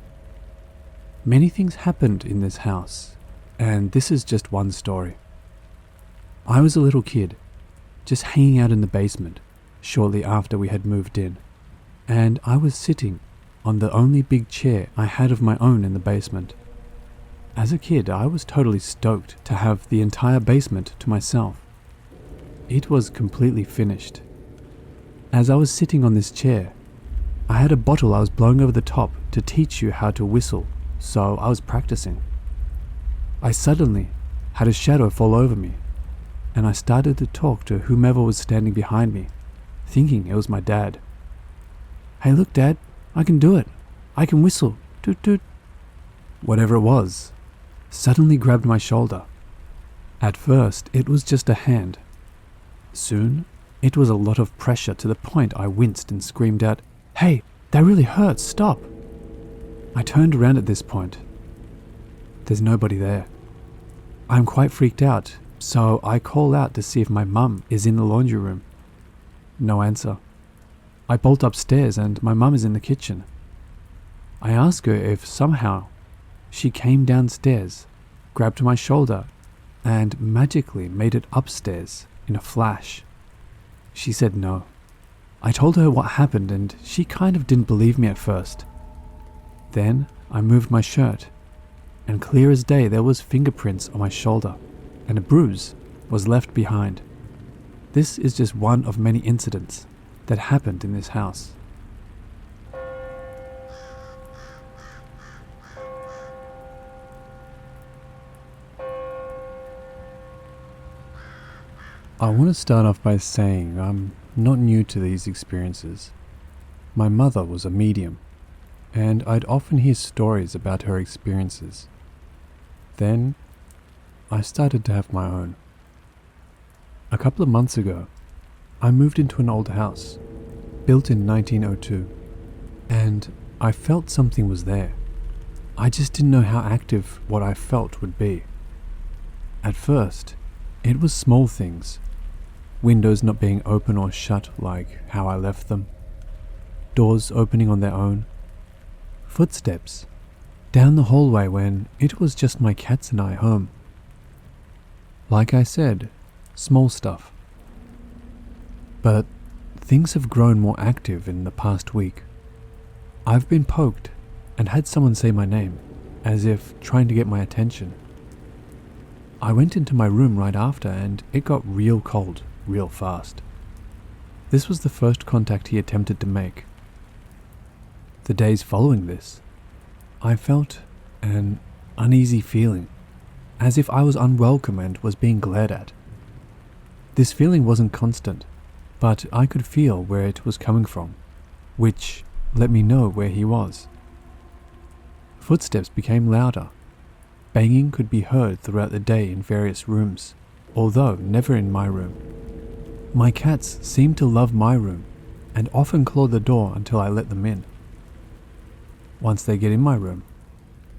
Many things happened in this house, and this is just one story. I was a little kid, just hanging out in the basement shortly after we had moved in, and I was sitting on the only big chair I had of my own in the basement. As a kid, I was totally stoked to have the entire basement to myself. It was completely finished. As I was sitting on this chair, I had a bottle I was blowing over the top to teach you how to whistle, so I was practicing. I suddenly had a shadow fall over me, and I started to talk to whomever was standing behind me, thinking it was my dad. "Hey, look, Dad, I can do it. I can whistle. Toot toot." Whatever it was, suddenly grabbed my shoulder. At first, it was just a hand. Soon, it was a lot of pressure to the point I winced and screamed out, "Hey, that really hurts, stop." I turned around at this point. There's nobody there. I'm quite freaked out, so I call out to see if my mum is in the laundry room. No answer. I bolt upstairs and my mum is in the kitchen. I ask her if somehow she came downstairs, grabbed my shoulder, and magically made it upstairs in a flash. She said no. I told her what happened and she kind of didn't believe me at first. Then I moved my shirt, and clear as day there was fingerprints on my shoulder, and a bruise was left behind. This is just one of many incidents that happened in this house. I want to start off by saying I'm not new to these experiences. My mother was a medium, and I'd often hear stories about her experiences. Then, I started to have my own. A couple of months ago, I moved into an old house, built in 1902, and I felt something was there. I just didn't know how active what I felt would be. At first, it was small things. Windows not being open or shut like how I left them. Doors opening on their own. Footsteps down the hallway when it was just my cats and I home. Like I said, small stuff. But things have grown more active in the past week. I've been poked and had someone say my name, as if trying to get my attention. I went into my room right after and it got real cold, real fast. This was the first contact he attempted to make. The days following this, I felt an uneasy feeling, as if I was unwelcome and was being glared at. This feeling wasn't constant, but I could feel where it was coming from, which let me know where he was. Footsteps became louder. Banging could be heard throughout the day in various rooms, although never in my room. My cats seemed to love my room and often clawed the door until I let them in. Once they get in my room,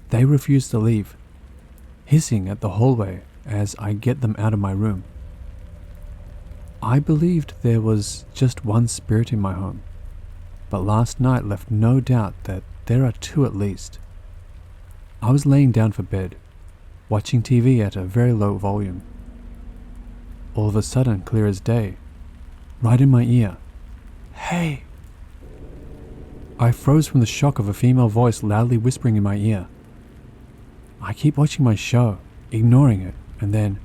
they refuse to leave, hissing at the hallway as I get them out of my room. I believed there was just one spirit in my home, but last night left no doubt that there are two at least. I was laying down for bed, watching TV at a very low volume. All of a sudden, clear as day, right in my ear, "Hey!" I froze from the shock of a female voice loudly whispering in my ear. I keep watching my show, ignoring it, and then,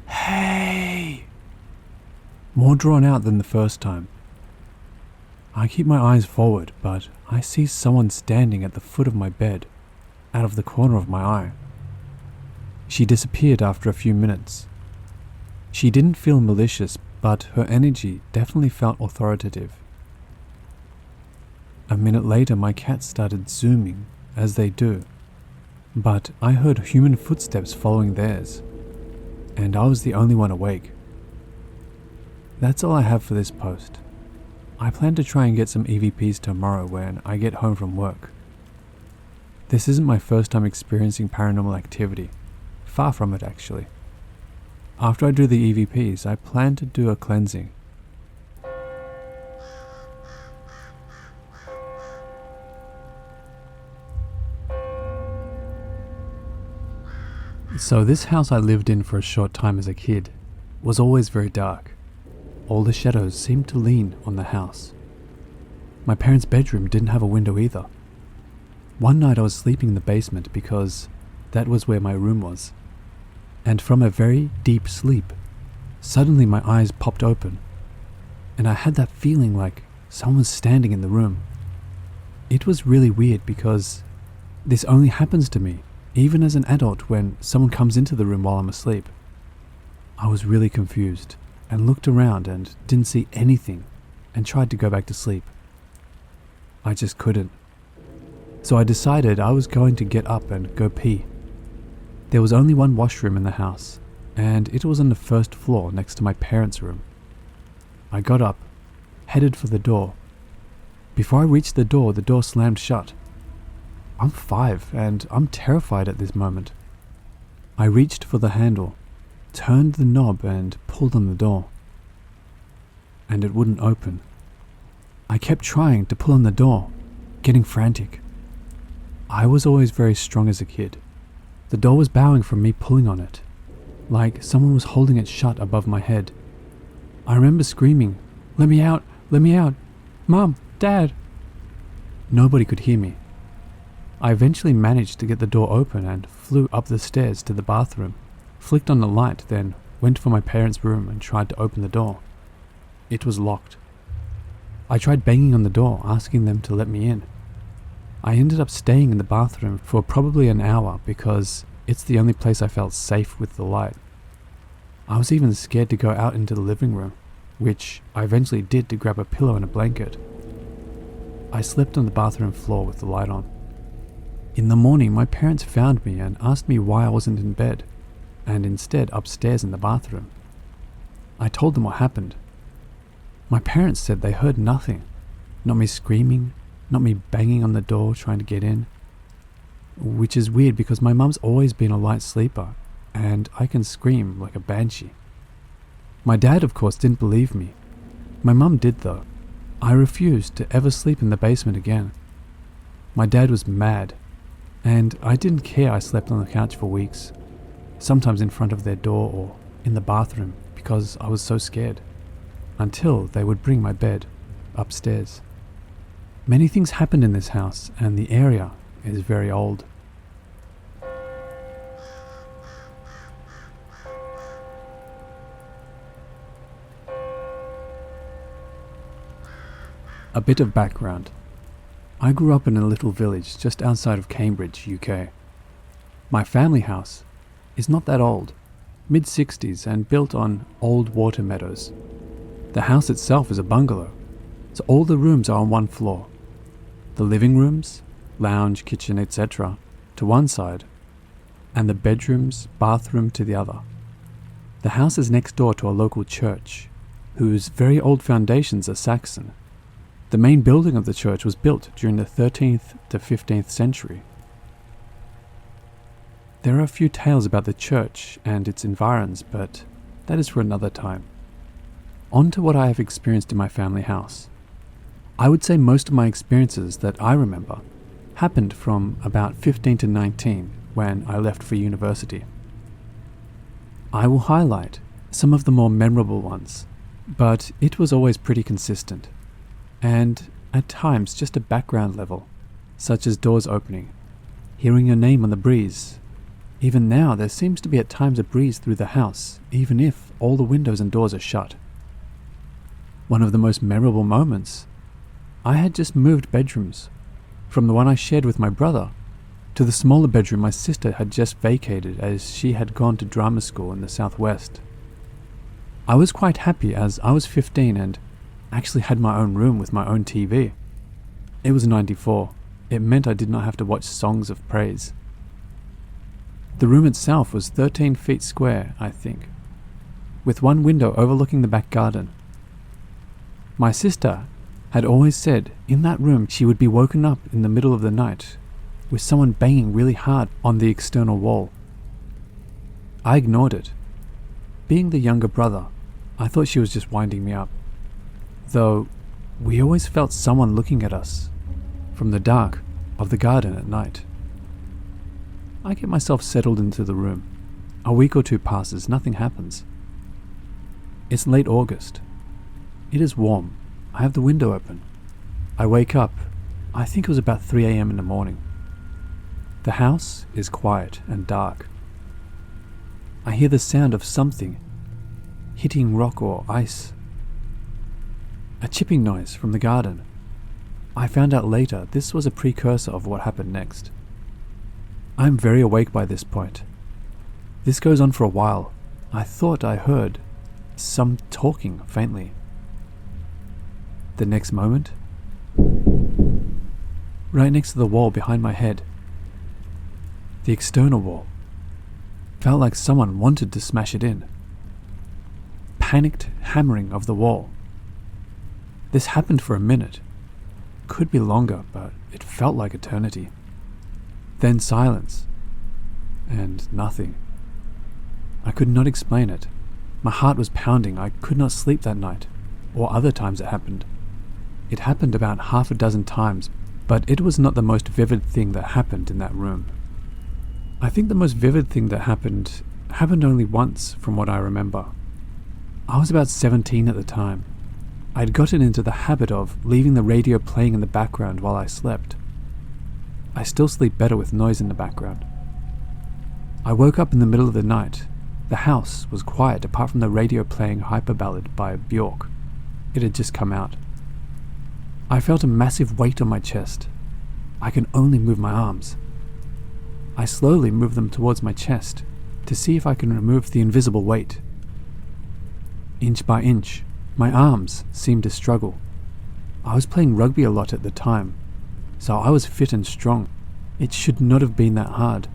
"Hey!" More drawn out than the first time. I keep my eyes forward, but I see someone standing at the foot of my bed, out of the corner of my eye. She disappeared after a few minutes. She didn't feel malicious, but her energy definitely felt authoritative. A minute later, my cats started zooming, as they do, but I heard human footsteps following theirs, and I was the only one awake. That's all I have for this post. I plan to try and get some EVPs tomorrow when I get home from work. This isn't my first time experiencing paranormal activity. Far from it, actually. After I do the EVPs, I plan to do a cleansing. So this house I lived in for a short time as a kid was always very dark. All the shadows seemed to lean on the house. My parents' bedroom didn't have a window either. One night I was sleeping in the basement because that was where my room was. And from a very deep sleep, suddenly my eyes popped open, and I had that feeling like someone was standing in the room. It was really weird because this only happens to me even as an adult when someone comes into the room while I'm asleep. I was really confused and looked around and didn't see anything and tried to go back to sleep. I just couldn't. So I decided I was going to get up and go pee. There was only one washroom in the house, and it was on the first floor next to my parents' room. I got up, headed for the door. Before I reached the door slammed shut. I'm 5 and I'm terrified at this moment. I reached for the handle, turned the knob and pulled on the door. And it wouldn't open. I kept trying to pull on the door, getting frantic. I was always very strong as a kid. The door was bowing from me pulling on it, like someone was holding it shut above my head. I remember screaming, "Let me out! Let me out! Mom! Dad!" Nobody could hear me. I eventually managed to get the door open and flew up the stairs to the bathroom, flicked on the light, then went for my parents' room and tried to open the door. It was locked. I tried banging on the door, asking them to let me in. I ended up staying in the bathroom for probably an hour because it's the only place I felt safe with the light. I was even scared to go out into the living room, which I eventually did to grab a pillow and a blanket. I slept on the bathroom floor with the light on. In the morning, my parents found me and asked me why I wasn't in bed, and instead upstairs in the bathroom. I told them what happened. My parents said they heard nothing, not me screaming, not me banging on the door trying to get in, which is weird because my mum's always been a light sleeper, and I can scream like a banshee. My dad, of course, didn't believe me. My mum did though. I refused to ever sleep in the basement again. My dad was mad. And I didn't care I slept on the couch for weeks, sometimes in front of their door or in the bathroom because I was so scared, until they would bring my bed upstairs. Many things happened in this house and the area is very old. A bit of background. I grew up in a little village just outside of Cambridge, UK. My family house is not that old, mid-60s and built on old water meadows. The house itself is a bungalow, so all the rooms are on one floor. The living rooms, lounge, kitchen, etc. to one side, and the bedrooms, bathroom to the other. The house is next door to a local church, whose very old foundations are Saxon. The main building of the church was built during the 13th to 15th century. There are a few tales about the church and its environs, but that is for another time. On to what I have experienced in my family house. I would say most of my experiences that I remember happened from about 15 to 19 when I left for university. I will highlight some of the more memorable ones, but it was always pretty consistent. And at times just a background level, such as doors opening, hearing your name on the breeze. Even now there seems to be at times a breeze through the house, even if all the windows and doors are shut. One of the most memorable moments, I had just moved bedrooms, from the one I shared with my brother to the smaller bedroom my sister had just vacated as she had gone to drama school in the southwest. I was quite happy as I was 15 and actually had my own room with my own TV. It was 94. It meant I did not have to watch songs of praise. The room itself was 13 feet square, I think, with one window overlooking the back garden. My sister had always said in that room she would be woken up in the middle of the night with someone banging really hard on the external wall. I ignored it. Being the younger brother, I thought she was just winding me up, though we always felt someone looking at us from the dark of the garden at night. I get myself settled into the room. A week or two passes, nothing happens. It's late August. It is warm. I have the window open. I wake up. I think it was about 3 a.m. in the morning. The house is quiet and dark. I hear the sound of something hitting rock or ice. A chipping noise from the garden. I found out later this was a precursor of what happened next. I'm very awake by this point. This goes on for a while. I thought I heard some talking faintly. The next moment, right next to the wall behind my head, the external wall, felt like someone wanted to smash it in. Panicked hammering of the wall. This happened for a minute. Could be longer, but it felt like eternity. Then silence, and nothing. I could not explain it. My heart was pounding. I could not sleep that night, or other times it happened. It happened about half a dozen times, but it was not the most vivid thing that happened in that room. I think the most vivid thing that happened only once from what I remember. I was about 17 at the time. I'd gotten into the habit of leaving the radio playing in the background while I slept. I still sleep better with noise in the background. I woke up in the middle of the night. The house was quiet apart from the radio playing Hyper Ballad by Bjork. It had just come out. I felt a massive weight on my chest. I can only move my arms. I slowly moved them towards my chest to see if I can remove the invisible weight. Inch by inch, my arms seemed to struggle. I was playing rugby a lot at the time, so I was fit and strong. It should not have been that hard.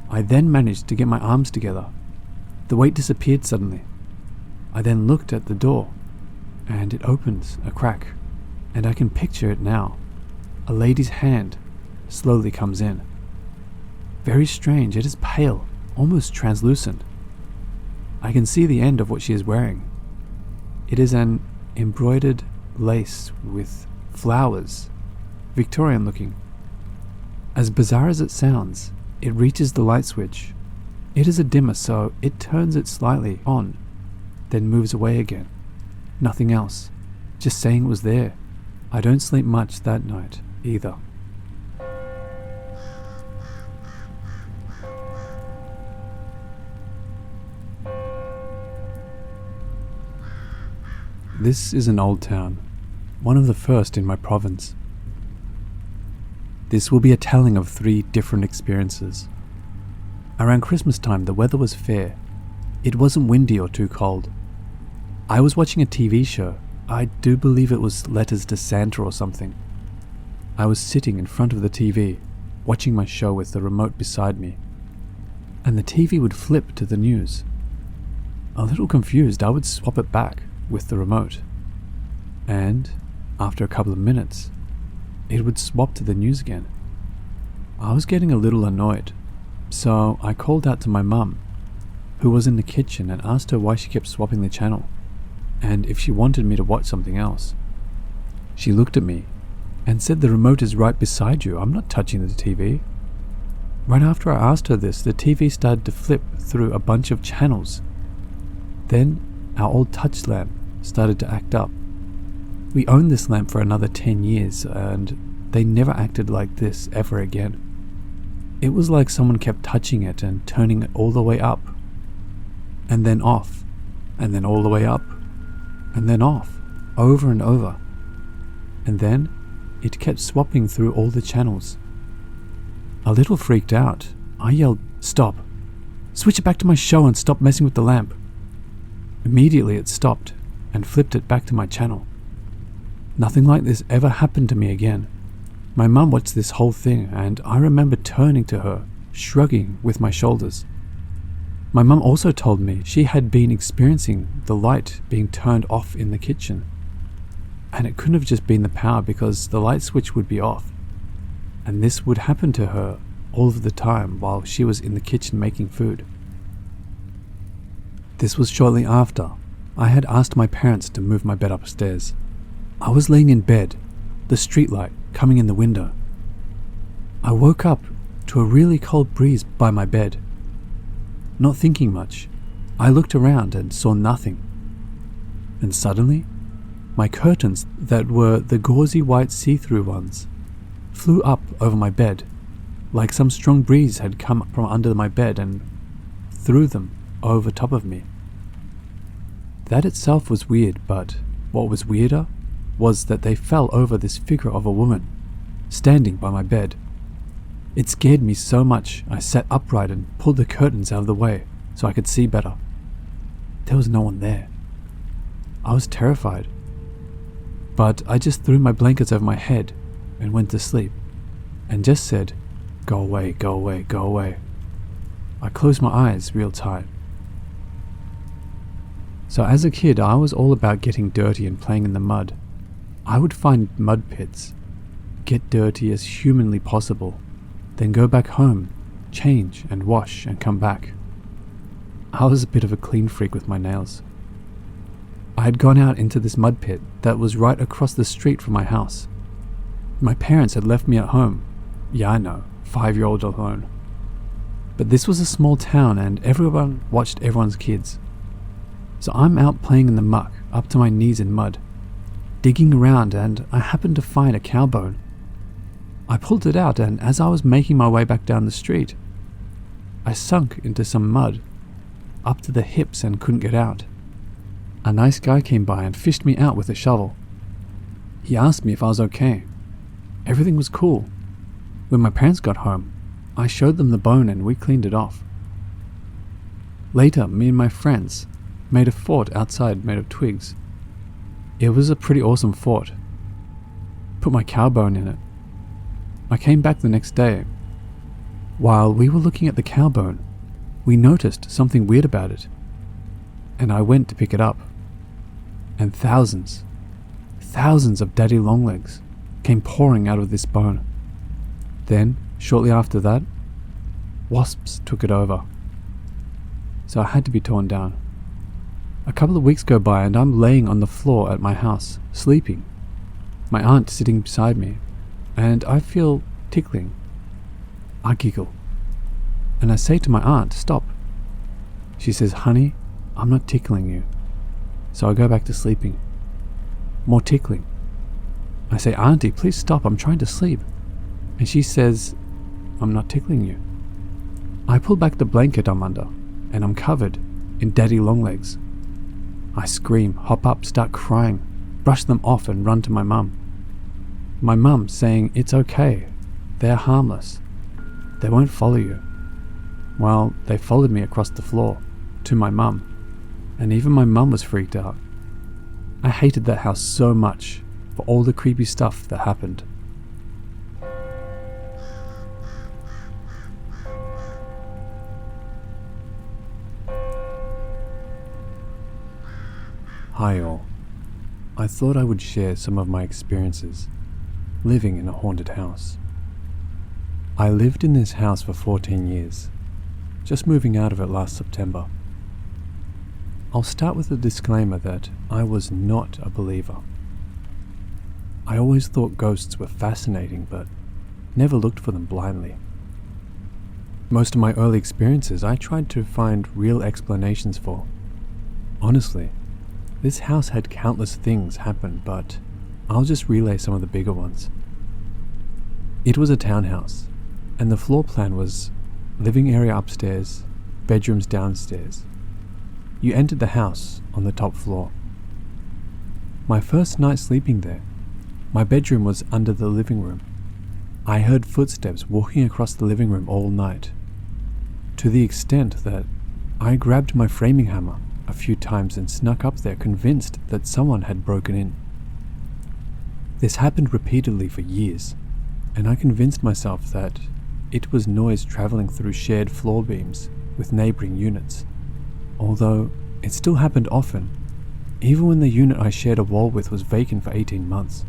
I then managed to get my arms together. The weight disappeared suddenly. I then looked at the door, and it opens a crack, and I can picture it now. A lady's hand slowly comes in. Very strange, it is pale, almost translucent. I can see the end of what she is wearing. It is an embroidered lace with flowers, Victorian looking. As bizarre as it sounds, it reaches the light switch. It is a dimmer, so it turns it slightly on, then moves away again. Nothing else, just saying it was there. I don't sleep much that night either. This is an old town, one of the first in my province. This will be a telling of 3 different experiences. Around Christmas time, the weather was fair. It wasn't windy or too cold. I was watching a TV show. I do believe it was Letters to Santa or something. I was sitting in front of the TV, watching my show with the remote beside me, and the TV would flip to the news. A little confused, I would swap it back with the remote, and after a couple of minutes, it would swap to the news again. I was getting a little annoyed, so I called out to my mum, who was in the kitchen, and asked her why she kept swapping the channel, and if she wanted me to watch something else. She looked at me and said, "The remote is right beside you, I'm not touching the TV." Right after I asked her this, the TV started to flip through a bunch of channels. Then our old touch lamp started to act up. We owned this lamp for another 10 years, and they never acted like this ever again. It was like someone kept touching it and turning it all the way up, and then off, and then all the way up, and then off, over and over. And then it kept swapping through all the channels. A little freaked out, I yelled, "Stop! Switch it back to my show and stop messing with the lamp." Immediately it stopped and flipped it back to my channel. Nothing like this ever happened to me again. My mum watched this whole thing, and I remember turning to her shrugging with my shoulders. My mum also told me she had been experiencing the light being turned off in the kitchen, and it couldn't have just been the power because the light switch would be off, and this would happen to her all of the time while she was in the kitchen making food. This was shortly after I had asked my parents to move my bed upstairs. I was laying in bed, the streetlight coming in the window. I woke up to a really cold breeze by my bed. Not thinking much, I looked around and saw nothing. And suddenly, my curtains that were the gauzy white see-through ones flew up over my bed, like some strong breeze had come from under my bed and threw them over top of me. That itself was weird, but what was weirder was that they fell over this figure of a woman, standing by my bed. It scared me so much I sat upright and pulled the curtains out of the way so I could see better. There was no one there. I was terrified, but I just threw my blankets over my head and went to sleep and just said, "Go away, go away, go away." I closed my eyes real tight. So as a kid, I was all about getting dirty and playing in the mud. I would find mud pits, get dirty as humanly possible, then go back home, change and wash and come back. I was a bit of a clean freak with my nails. I had gone out into this mud pit that was right across the street from my house. My parents had left me at home. Yeah, I know, 5-year-old alone. But this was a small town and everyone watched everyone's kids. So I'm out playing in the muck, up to my knees in mud, digging around, and I happened to find a cow bone. I pulled it out, and as I was making my way back down the street, I sunk into some mud, up to the hips, and couldn't get out. A nice guy came by and fished me out with a shovel. He asked me if I was okay. Everything was cool. When my parents got home, I showed them the bone and we cleaned it off. Later, me and my friends made a fort outside made of twigs. It was a pretty awesome fort. Put my cow bone in it. I came back the next day. While we were looking at the cow bone, we noticed something weird about it, and I went to pick it up. And thousands of daddy longlegs came pouring out of this bone. Then, shortly after that, wasps took it over. So I had to be torn down. A couple of weeks go by and I'm laying on the floor at my house, sleeping. My aunt sitting beside me, and I feel tickling. I giggle, and I say to my aunt, "Stop." She says, "Honey, I'm not tickling you." So I go back to sleeping. More tickling. I say, "Auntie, please stop, I'm trying to sleep." And she says, "I'm not tickling you." I pull back the blanket I'm under, and I'm covered in daddy longlegs. I scream, hop up, start crying, brush them off and run to my mum. My mum saying, "It's okay, they're harmless, they won't follow you." Well, they followed me across the floor, to my mum, and even my mum was freaked out. I hated that house so much for all the creepy stuff that happened. Hi all. I thought I would share some of my experiences living in a haunted house. I lived in this house for 14 years, just moving out of it last September. I'll start with a disclaimer that I was not a believer. I always thought ghosts were fascinating, but never looked for them blindly. Most of my early experiences I tried to find real explanations for. Honestly, this house had countless things happen, but I'll just relay some of the bigger ones. It was a townhouse, and the floor plan was living area upstairs, bedrooms downstairs. You entered the house on the top floor. My first night sleeping there, my bedroom was under the living room. I heard footsteps walking across the living room all night, to the extent that I grabbed my framing hammer a few times and snuck up there, convinced that someone had broken in. This happened repeatedly for years, and I convinced myself that it was noise travelling through shared floor beams with neighbouring units, although it still happened often, even when the unit I shared a wall with was vacant for 18 months.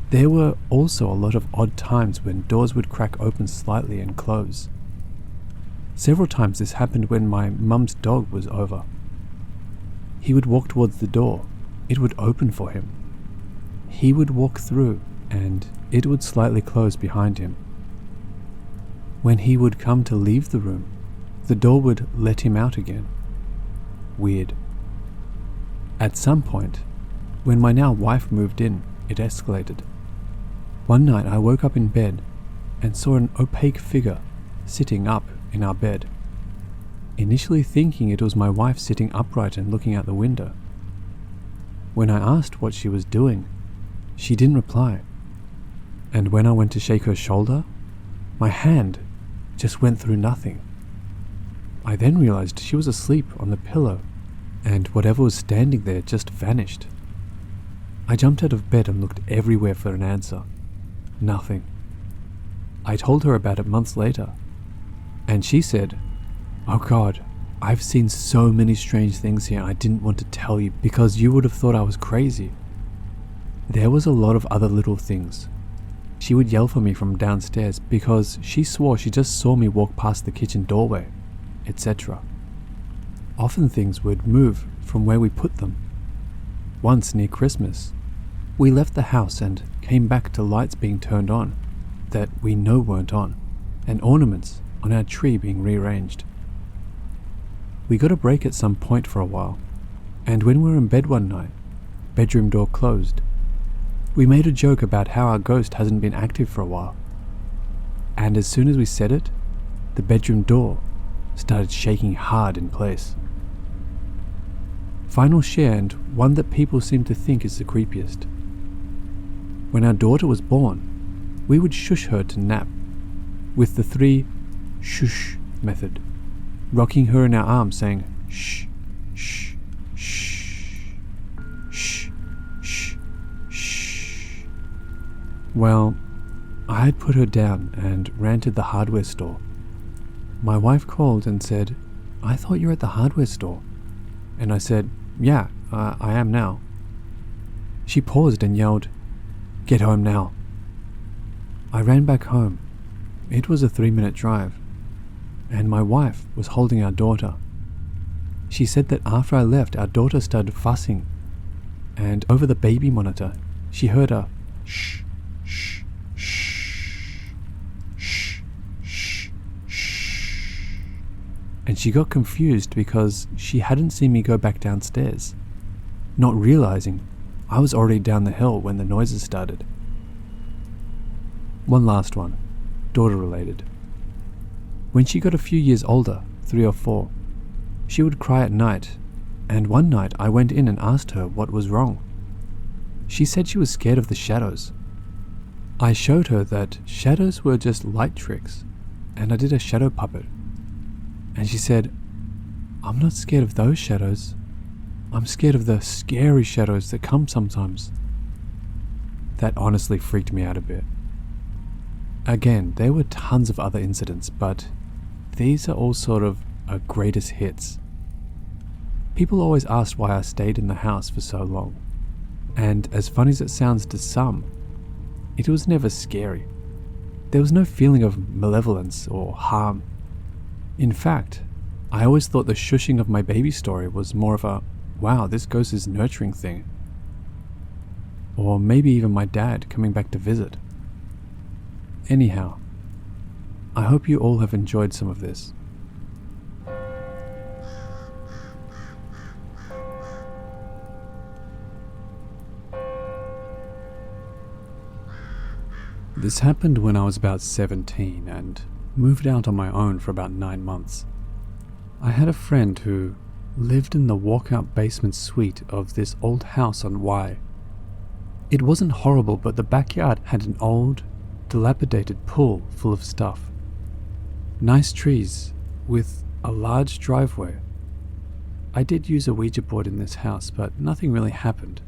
There were also a lot of odd times when doors would crack open slightly and close. Several times this happened when my mum's dog was over. He would walk towards the door, it would open for him. He would walk through, and it would slightly close behind him. When he would come to leave the room, the door would let him out again. Weird. At some point, when my now wife moved in, it escalated. One night I woke up in bed and saw an opaque figure sitting up in our bed, initially thinking it was my wife sitting upright and looking out the window. When I asked what she was doing, she didn't reply, and when I went to shake her shoulder, my hand just went through nothing. I then realized she was asleep on the pillow, and whatever was standing there just vanished. I jumped out of bed and looked everywhere for an answer. Nothing. I told her about it months later, and she said, "Oh God, I've seen so many strange things here I didn't want to tell you because you would have thought I was crazy." There was a lot of other little things. She would yell for me from downstairs because she swore she just saw me walk past the kitchen doorway, etc. Often things would move from where we put them. Once near Christmas, we left the house and came back to lights being turned on that we know weren't on, and ornaments on our tree being rearranged. We got a break at some point for a while, and when we were in bed one night, bedroom door closed. We made a joke about how our ghost hasn't been active for a while, and as soon as we said it, the bedroom door started shaking hard in place. Final share, and one that people seem to think is the creepiest. When our daughter was born, we would shush her to nap with the 3 shush method, rocking her in our arms saying shh, shh, shh, shh, shh, shh. Well, I had put her down and ran to the hardware store. My wife called and said, "I thought you were at the hardware store." And I said, "Yeah, I am now." She paused and yelled, "Get home now." I ran back home. It was a 3-minute drive, and my wife was holding our daughter. She said that after I left, our daughter started fussing, and over the baby monitor, she heard a shh, shh, shh, shh, shh, shh. And she got confused because she hadn't seen me go back downstairs, not realizing I was already down the hill when the noises started. One last one, daughter related. When she got a few years older, 3 or 4, she would cry at night, and one night I went in and asked her what was wrong. She said she was scared of the shadows. I showed her that shadows were just light tricks, and I did a shadow puppet. And she said, "I'm not scared of those shadows. I'm scared of the scary shadows that come sometimes." That honestly freaked me out a bit. Again, there were tons of other incidents, but these are all sort of our greatest hits. People always asked why I stayed in the house for so long, and as funny as it sounds to some, it was never scary. There was no feeling of malevolence or harm. In fact, I always thought the shushing of my baby story was more of a, wow, this ghost is nurturing thing. Or maybe even my dad coming back to visit. Anyhow, I hope you all have enjoyed some of this. This happened when I was about 17 and moved out on my own for about 9 months. I had a friend who lived in the walkout basement suite of this old house on Y. It wasn't horrible, but the backyard had an old, dilapidated pool full of stuff. Nice trees with a large driveway. I did use a Ouija board in this house, but nothing really happened.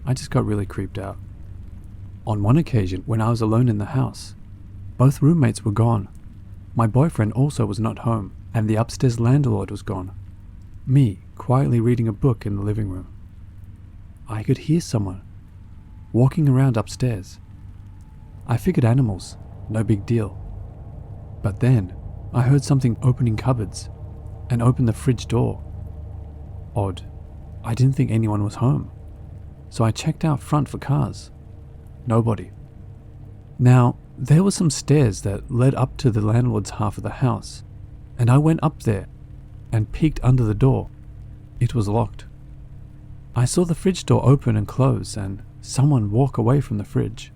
I just got really creeped out. On one occasion, when I was alone in the house, Both roommates were gone. My boyfriend also was not home, and the upstairs landlord was gone. Me, quietly reading a book in the living room. I could hear someone walking around upstairs. I figured animals, no big deal. But then, I heard something opening cupboards and open the fridge door. Odd. I didn't think anyone was home, so I checked out front for cars. Nobody. Now, there were some stairs that led up to the landlord's half of the house, and I went up there and peeked under the door. It was locked. I saw the fridge door open and close and someone walk away from the fridge.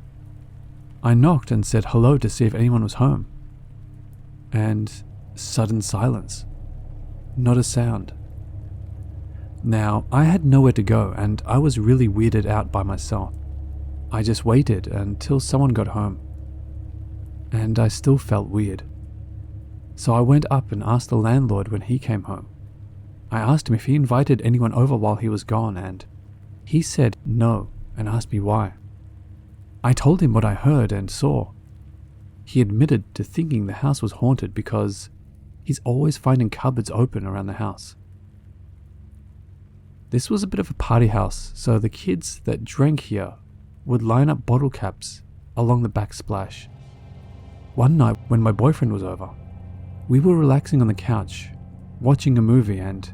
I knocked and said hello to see if anyone was home. And sudden silence. Not a sound. Now, I had nowhere to go and I was really weirded out by myself. I just waited until someone got home. And I still felt weird. So I went up and asked the landlord when he came home. I asked him if he invited anyone over while he was gone, and he said no and asked me why. I told him what I heard and saw. He admitted to thinking the house was haunted because he's always finding cupboards open around the house. This was a bit of a party house, so the kids that drank here would line up bottle caps along the backsplash. One night when my boyfriend was over, we were relaxing on the couch, watching a movie, and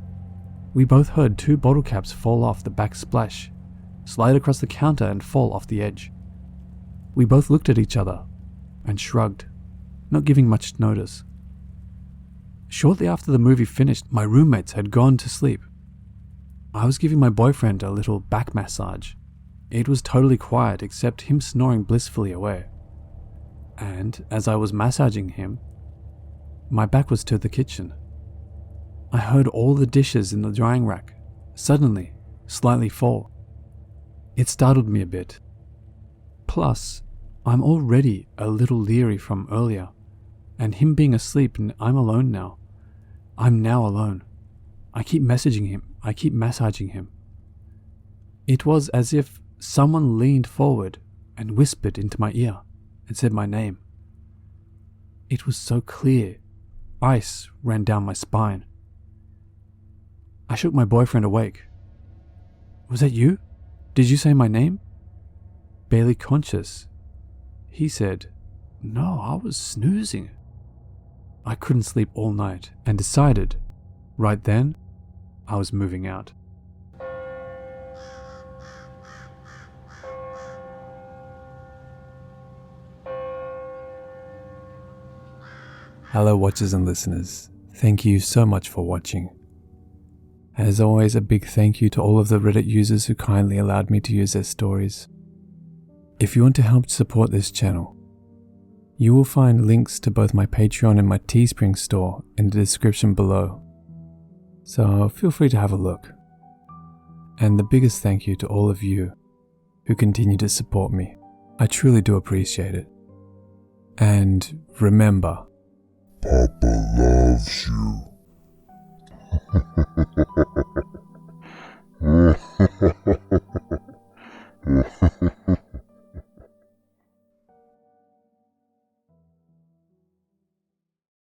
we both heard 2 bottle caps fall off the backsplash, slide across the counter and fall off the edge. We both looked at each other and shrugged, not giving much notice. Shortly after the movie finished, my roommates had gone to sleep. I was giving my boyfriend a little back massage. It was totally quiet except him snoring blissfully away. And as I was massaging him, my back was to the kitchen. I heard all the dishes in the drying rack suddenly, slightly fall. It startled me a bit. Plus, I'm already a little leery from earlier, and him being asleep and I'm alone now. I'm now alone. I keep messaging him. I keep massaging him. It was as if someone leaned forward and whispered into my ear and said my name. It was so clear. Ice ran down my spine. I shook my boyfriend awake. "Was that you? Did you say my name?" Barely conscious, he said, "No, I was snoozing." I couldn't sleep all night and decided, right then, I was moving out. Hello watchers and listeners, thank you so much for watching. As always, a big thank you to all of the Reddit users who kindly allowed me to use their stories. If you want to help support this channel, you will find links to both my Patreon and my Teespring store in the description below. So feel free to have a look. And the biggest thank you to all of you who continue to support me. I truly do appreciate it. And remember, Papa loves you.